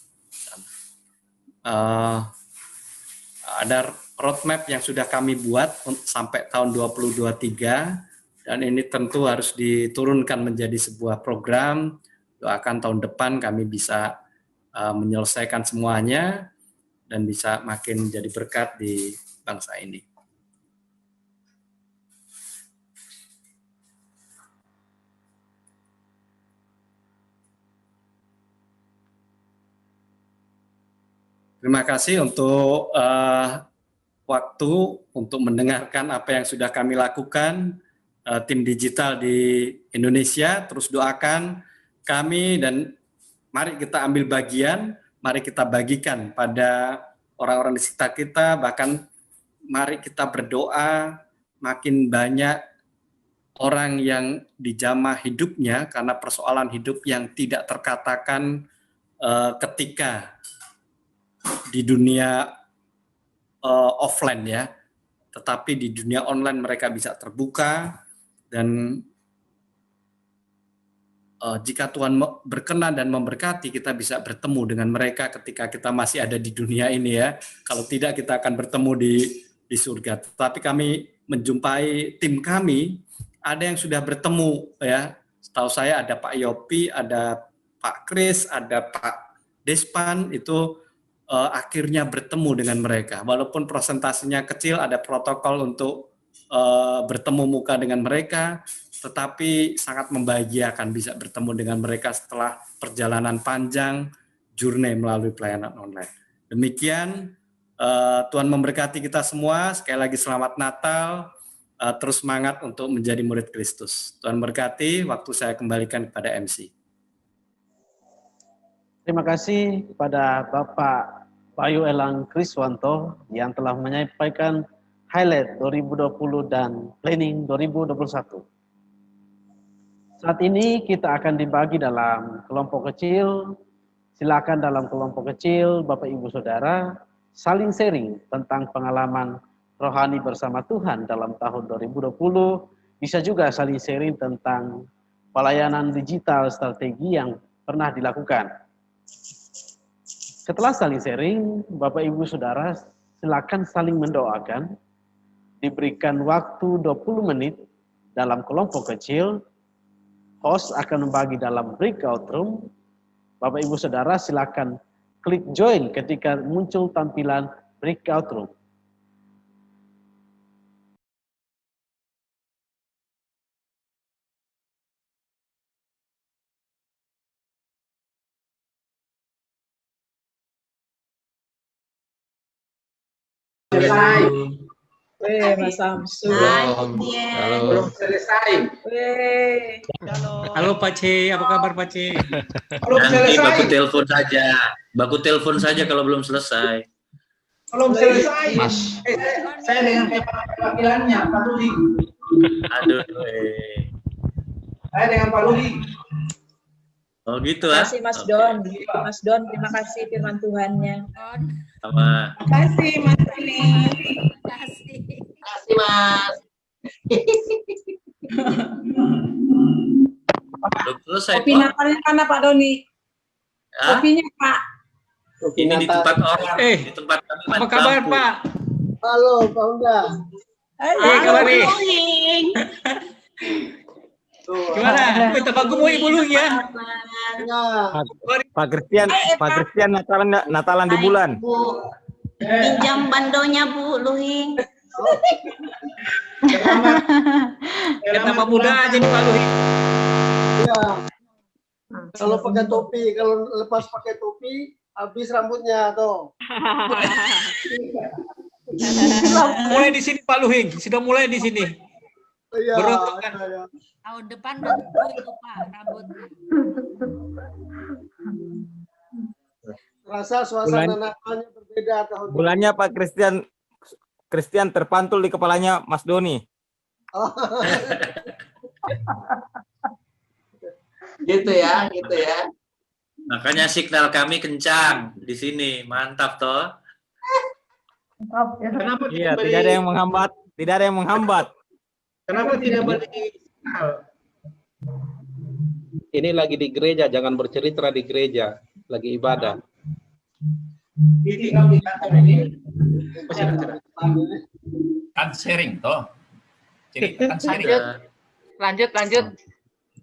Ada roadmap yang sudah kami buat sampai tahun 2023, dan ini tentu harus diturunkan menjadi sebuah program. Doakan tahun depan kami bisa menyelesaikan semuanya dan bisa makin menjadi berkat di bangsa ini. Terima kasih untuk waktu untuk mendengarkan apa yang sudah kami lakukan, tim digital di Indonesia. Terus doakan kami dan mari kita ambil bagian, mari kita bagikan pada orang-orang di sekitar kita, bahkan mari kita berdoa makin banyak orang yang dijamah hidupnya karena persoalan hidup yang tidak terkatakan ketika di dunia offline ya, tetapi di dunia online mereka bisa terbuka, dan jika Tuhan berkenan dan memberkati, kita bisa bertemu dengan mereka ketika kita masih ada di dunia ini ya. Kalau tidak, kita akan bertemu di surga. Tetapi kami menjumpai tim kami, ada yang sudah bertemu ya. Setahu saya ada Pak Yopi, ada Pak Kris, ada Pak Despan, itu akhirnya bertemu dengan mereka. Walaupun presentasinya kecil, ada protokol untuk bertemu muka dengan mereka, tetapi sangat membahagiakan bisa bertemu dengan mereka setelah perjalanan panjang, journey melalui pelayanan online. Demikian, Tuhan memberkati kita semua. Sekali lagi selamat Natal, terus semangat untuk menjadi murid Kristus. Tuhan berkati, waktu saya kembalikan kepada MC. Terima kasih kepada Bapak Bayu Elang Kriswanto yang telah menyampaikan highlight 2020 dan planning 2021. Saat ini kita akan dibagi dalam kelompok kecil. Silakan dalam kelompok kecil Bapak Ibu Saudara saling sharing tentang pengalaman rohani bersama Tuhan dalam tahun 2020. Bisa juga saling sharing tentang pelayanan digital strategi yang pernah dilakukan. Setelah saling sharing, Bapak Ibu Saudara silakan saling mendoakan. Diberikan waktu 20 menit dalam kelompok kecil. Host akan membagi dalam breakout room. Bapak Ibu Saudara silakan klik join ketika muncul tampilan breakout room. Mas Samsul. Belum selesai. Halo Pak C, apa kabar Pak C? Nanti baku telepon saja kalau belum selesai. Belum selesai. Mas. Saya dengan perwakilannya Pak Rudi. Aduh. Saya dengan Pak Rudi. Oh gitu Terima kasih Mas Don. Mas Don, terima kasih firman Tuhannya. Sama. Terima kasih Mas Rili. Terima kasih Mas. Belum selesai. Kopi Natalnya mana Pak Doni? Kopinya Pak. Ini di tempat orang. Di tempat kami. Apa kabar Pak? Halo Pak Unda. Kabar nih. Gimana? Kita bagus Ibu Luh ya. Pak Christian Natalan di bulan. Pinjam bandonya Bu Luhing. Kita Pak muda aja nih Pak Luhing. Iya. Kalau pakai topi, kalau lepas pakai topi, habis rambutnya tuh. Mulai di sini Pak Luhing, sudah mulai di sini. Iya. Berontokan. Tahun depan bentuk itu Pak rambutnya. Rasa suasana Natalnya berbeda tahun ini. Bulannya Pak Christian terpantul di kepalanya Mas Doni. Gitu ya. Makanya signal kami kencang di sini, mantap toh. Kenapa Iya, tidak tidak ada beri? yang menghambat. Tidak ada yang menghambat. Kenapa tidak beri signal? Ini lagi di gereja, jangan bercerita di gereja, lagi ibadah. Ini kami kantor ini. Kan sharing toh. Cerita kan sharing. Lanjut.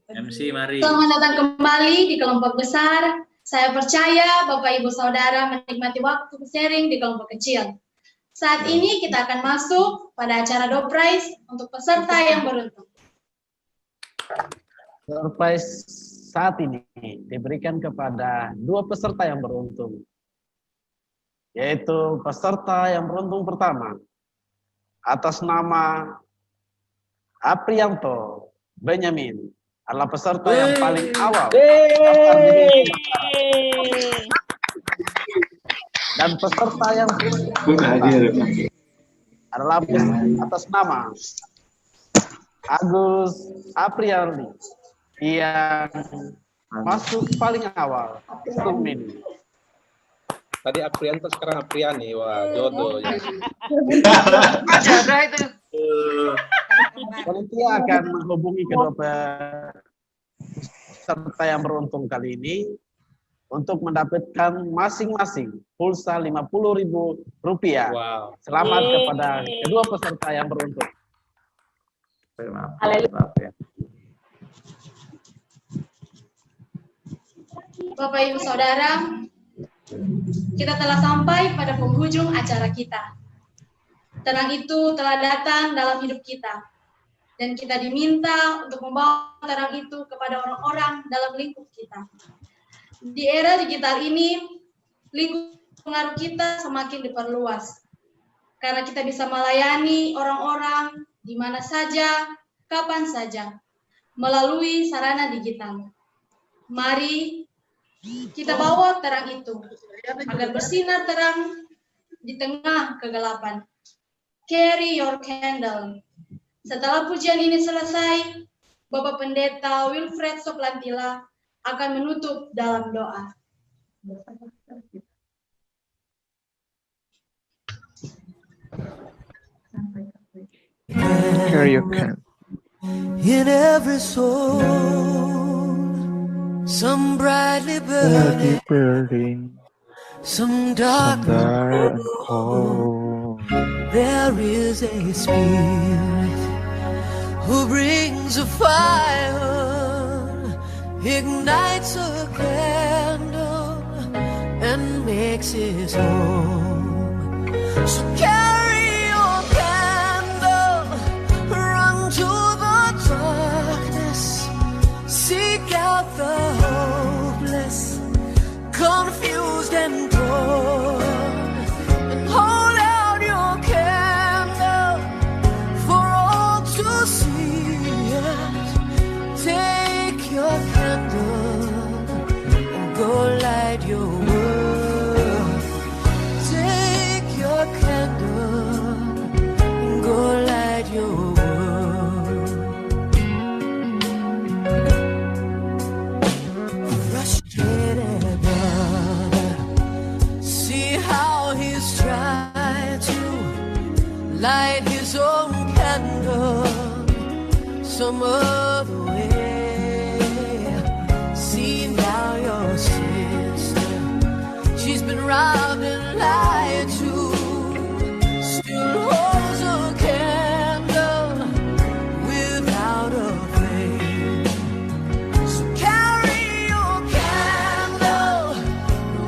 MC mari. Selamat datang kembali di kelompok besar. Saya percaya Bapak Ibu Saudara menikmati waktu sharing di kelompok kecil. Saat ini kita akan masuk pada acara door prize untuk peserta yang beruntung. Surprise saat ini diberikan kepada 2 peserta yang beruntung, yaitu peserta yang beruntung pertama atas nama Aprianto Benyamin adalah peserta yang paling awal dan peserta yang adalah atas nama Agus Apriani yang masuk paling awal Zoom ini. Tadi Aprianto, sekarang Apriani. Wah, jodoh. Ya. Jodoh itu. Panitia akan menghubungi kedua peserta yang beruntung kali ini untuk mendapatkan masing-masing pulsa Rp50.000. Wow. Selamat kepada kedua peserta yang beruntung. Haleluya. Bapak Ibu Saudara, kita telah sampai pada penghujung acara kita. Terang itu telah datang dalam hidup kita. Dan kita diminta untuk membawa terang itu kepada orang-orang dalam lingkup kita. Di era digital ini, lingkup pengaruh kita semakin diperluas. Karena kita bisa melayani orang-orang di mana saja, kapan saja, melalui sarana digital. Mari kita bawa terang itu agar bersinar terang di tengah kegelapan. Carry your candle. Setelah pujian ini selesai, Bapak Pendeta Wilfred Soplantila akan menutup dalam doa. Carry your candle. In every soul, some brightly burning, some dark and cold. There is a spirit who brings a fire, ignites a candle, and makes his home. So carry your candle, run to the darkness, seek out the hopeless, confused and torn, and hold out your candle for all to see it. Take your candle and go light your world. Take your candle and go light your world. Frustrated brother, see how he's trying to light his own candle some other way. See now your sister, she's been robbed and lied to, still holds a candle without a flame. So carry your candle,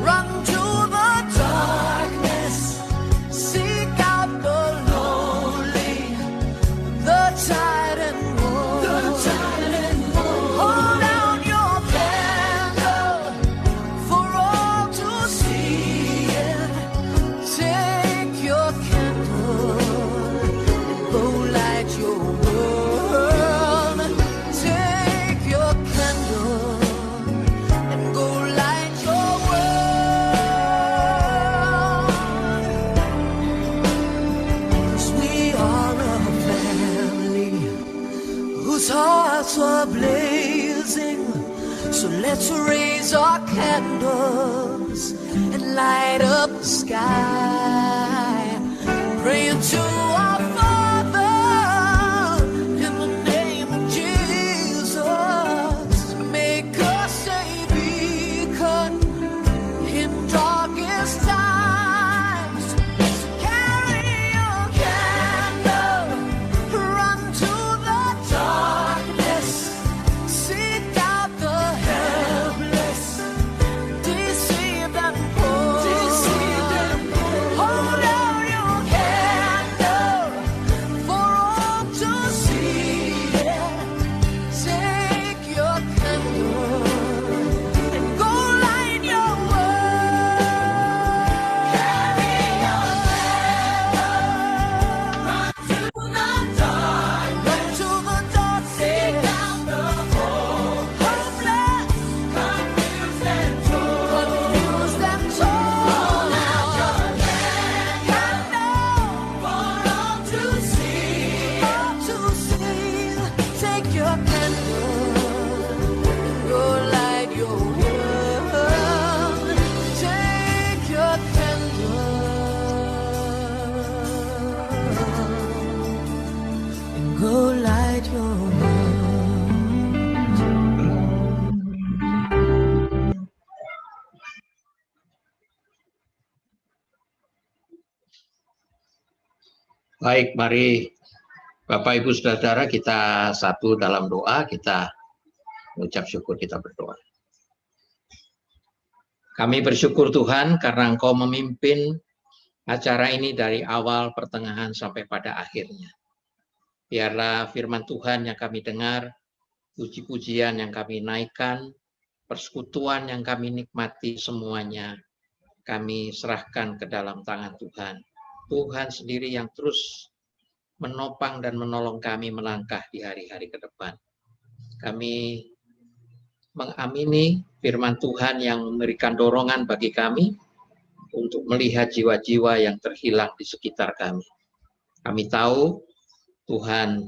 run to the darkness, seek out the lonely, the tired and worn. Hold out your candle for all to see it. Take your candle and go light your world. Take your candle and go light your world. 'Cause we are a family whose hearts are blazing. So let's raise our candles and light up the sky. Praying to our Father in the name of Jesus. Make us a beacon in darkest times. Carry your candle, run to the darkness, seek out the helpless, deceived and poor. Hold out your candle for all to see. Take your candle and go light your world. Carry your candle, run to the dark, seek out the hopeless, confused and torn. Hold out your candle for all to see. Take your candle and go light your world. Take your candle and go light your Baik, mari Bapak Ibu Saudara kita satu dalam doa, kita mengucap syukur, kita berdoa. Kami bersyukur Tuhan karena Engkau memimpin acara ini dari awal, pertengahan, sampai pada akhirnya. Biarlah firman Tuhan yang kami dengar, puji-pujian yang kami naikkan, persekutuan yang kami nikmati semuanya, kami serahkan ke dalam tangan Tuhan. Tuhan sendiri yang terus menopang dan menolong kami melangkah di hari-hari ke depan. Kami mengamini firman Tuhan yang memberikan dorongan bagi kami untuk melihat jiwa-jiwa yang terhilang di sekitar kami. Kami tahu Tuhan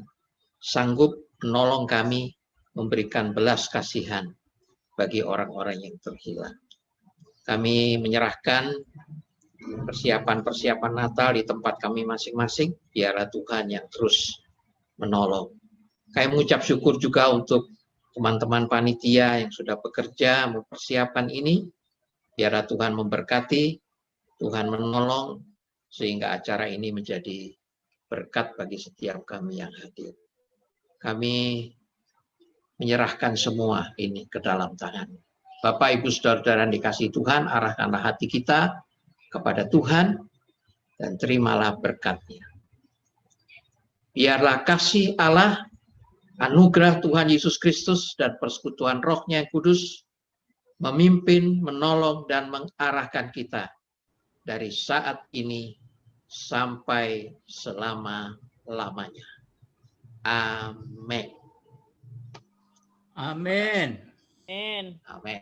sanggup menolong kami memberikan belas kasihan bagi orang-orang yang terhilang. Kami menyerahkan persiapan-persiapan Natal di tempat kami masing-masing, biarlah Tuhan yang terus menolong. Kami mengucap syukur juga untuk teman-teman panitia yang sudah bekerja mempersiapkan ini, biarlah Tuhan memberkati, Tuhan menolong, sehingga acara ini menjadi berkat bagi setiap kami yang hadir. Kami menyerahkan semua ini ke dalam tangan. Bapak, Ibu, Saudara-saudara yang dikasihi Tuhan, arahkanlah hati kita kepada Tuhan dan terimalah berkat-Nya. Biarlah kasih Allah, anugerah Tuhan Yesus Kristus dan persekutuan Roh-Nya yang kudus memimpin, menolong dan mengarahkan kita dari saat ini sampai selama-lamanya. Amin. Amin. Amin.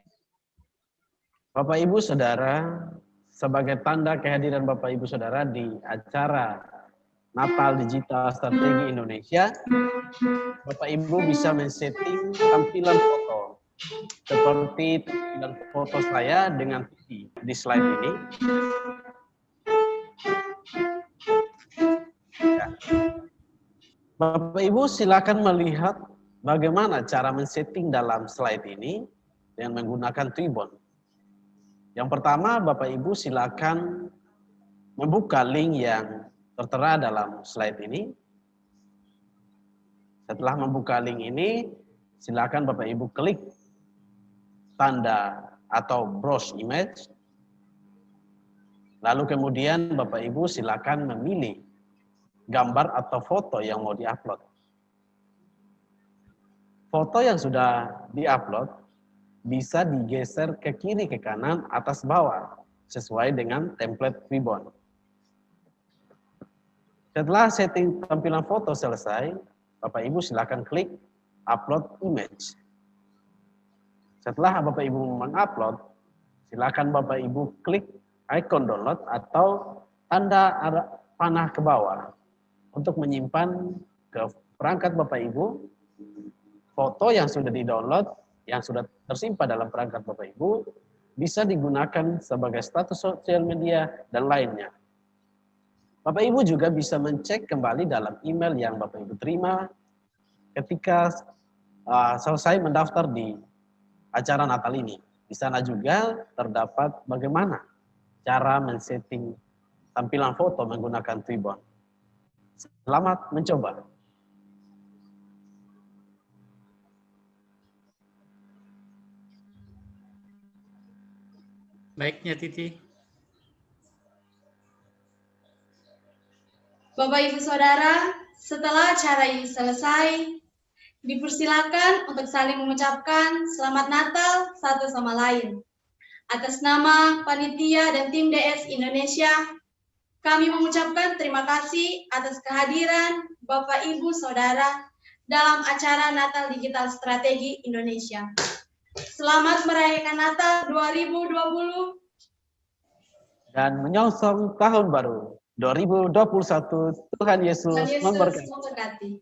Bapak Ibu Saudara, sebagai tanda kehadiran Bapak Ibu Saudara di acara Natal Digital Strategi Indonesia, Bapak Ibu bisa men-setting tampilan foto seperti tampilan foto saya dengan TV di slide ini. Ya. Bapak Ibu silakan melihat bagaimana cara men-setting dalam slide ini dengan menggunakan Tribon. Yang pertama, Bapak Ibu silakan membuka link yang tertera dalam slide ini. Setelah membuka link ini, silakan Bapak Ibu klik tanda atau browse image. Lalu kemudian Bapak Ibu silakan memilih gambar atau foto yang mau diupload. Foto yang sudah diupload bisa digeser ke kiri, ke kanan, atas, bawah, sesuai dengan template Tribon. Setelah setting tampilan foto selesai, Bapak Ibu silakan klik upload image. Setelah Bapak Ibu mengupload, silakan Bapak Ibu klik icon download atau tanda panah ke bawah untuk menyimpan ke perangkat Bapak Ibu foto yang sudah di-download, yang sudah tersimpan dalam perangkat Bapak Ibu, bisa digunakan sebagai status sosial media dan lainnya. Bapak Ibu juga bisa mencek kembali dalam email yang Bapak Ibu terima ketika selesai mendaftar di acara Natal ini. Di sana juga terdapat bagaimana cara men-setting tampilan foto menggunakan Twibbon. Selamat mencoba. Baiknya Titi. Bapak Ibu Saudara, setelah acara ini selesai, dipersilakan untuk saling mengucapkan selamat Natal satu sama lain. Atas nama panitia dan tim DS Indonesia, kami mengucapkan terima kasih atas kehadiran Bapak Ibu Saudara dalam acara Natal Digital Strategi Indonesia. Selamat merayakan Natal 2020 dan menyongsong tahun baru 2021. Tuhan Yesus memberkati.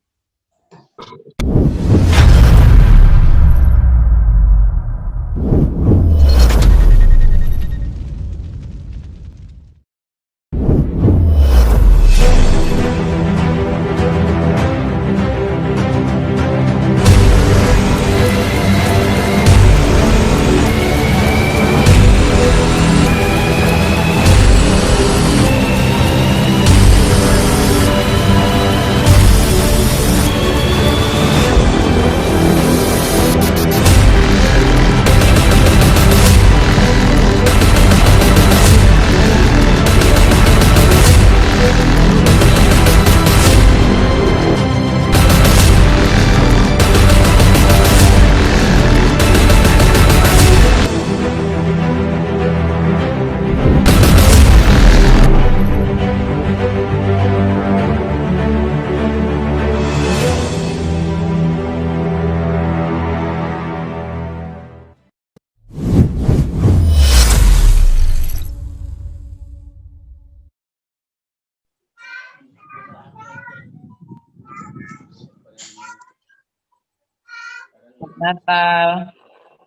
Natal.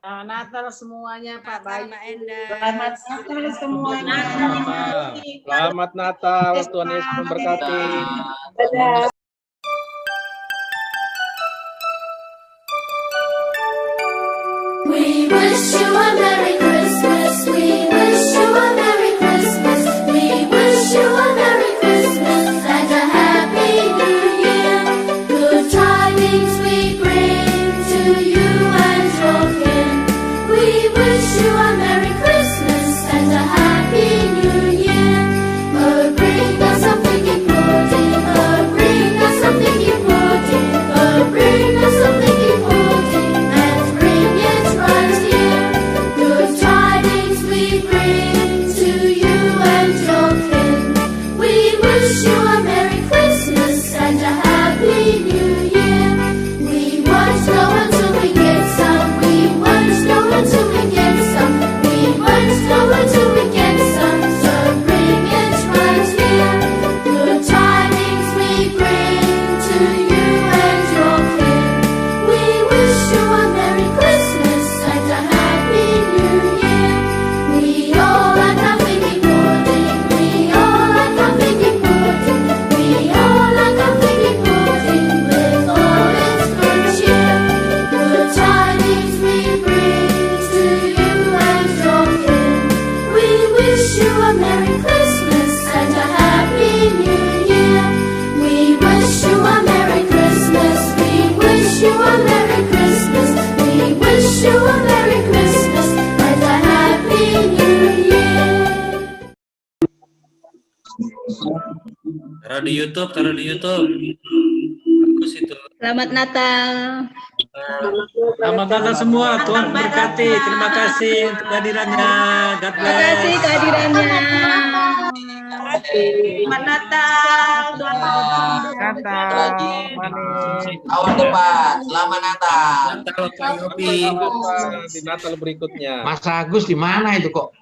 Selamat Natal semuanya Pak Bayu. Selamat Natal semuanya. Selamat Natal, Tuhan Yesus memberkati. We wish you a Merry Christmas. We wish you a Merry Christmas. We wish you a Merry Christmas and a Happy New Year. Good tidings we bring to you and your kin. We wish you a Merry Christmas and a Happy New Year. Oh, bring us something important. Oh, bring us something important. Oh, bring us something important and bring it right here. Good tidings we bring to you and your kin. We wish you a Merry Christmas and a Happy New Year. We won't know until we get some. We won't know until we get some. We won't know until we get some. So bring it right here. Good tidings we bring to you and your kin. We wish you a Merry Christmas and a Happy New Year. We all are nothing important. We all are nothing important. We all are nothing important with all its good cheer. Good tidings we bring to you and your kin. We wish you a Merry Christmas and a Happy New Year. We wish you a Merry Christmas. We wish you a Merry Christmas. We wish you a Merry Christmas and a Happy New Year. Taruh di YouTube, taruh di YouTube. Bagus itu. Selamat Natal. Selamat Natal semua. Tuhan berkati. Terima kasih untuk kehadirannya. God bless. Terima kasih kehadirannya. Selamat Natal. Tahun depan, selamat Natal. Di Natal berikutnya. Mas Agus di mana itu kok?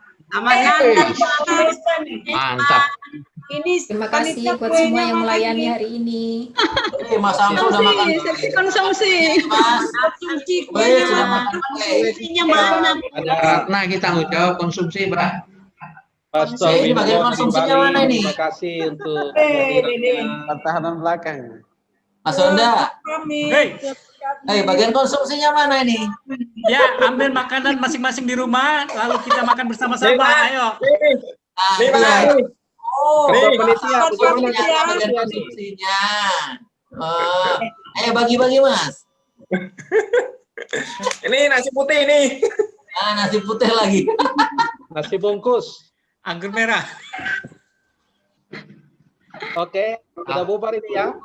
Mantap. Ini terima kasih buat semua yang melayani hari ini. Mas Samsul udah makan. Konsumsi. Mas. Konsumsi. Sudah makan. Konsumsinya mana? Ratna kita mau jawab konsumsi, Pak. Pastor Ini bagian Bimbo konsumsinya Bali, mana ini? terima kasih untuk pertahanan belakang. Mas Onda. Hei. Bagian konsumsinya mana ini? Ya, ambil makanan masing-masing di rumah, lalu kita makan bersama-sama. Ayo. Bagian konsumsinya. Ayo bagi-bagi, Mas. Ini nasi putih ini. Nasi putih lagi. Nasi bungkus. Anggur merah. Oke, udah bubar ini ya.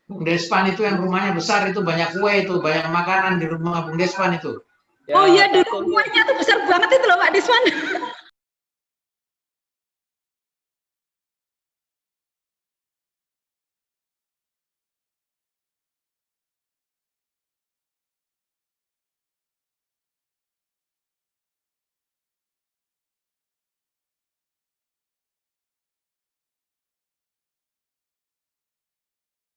Bung Despan itu yang rumahnya besar itu banyak kue itu, banyak makanan di rumah Bung Despan itu. Oh iya, dulu rumahnya tuh besar banget itu loh Pak Deswan.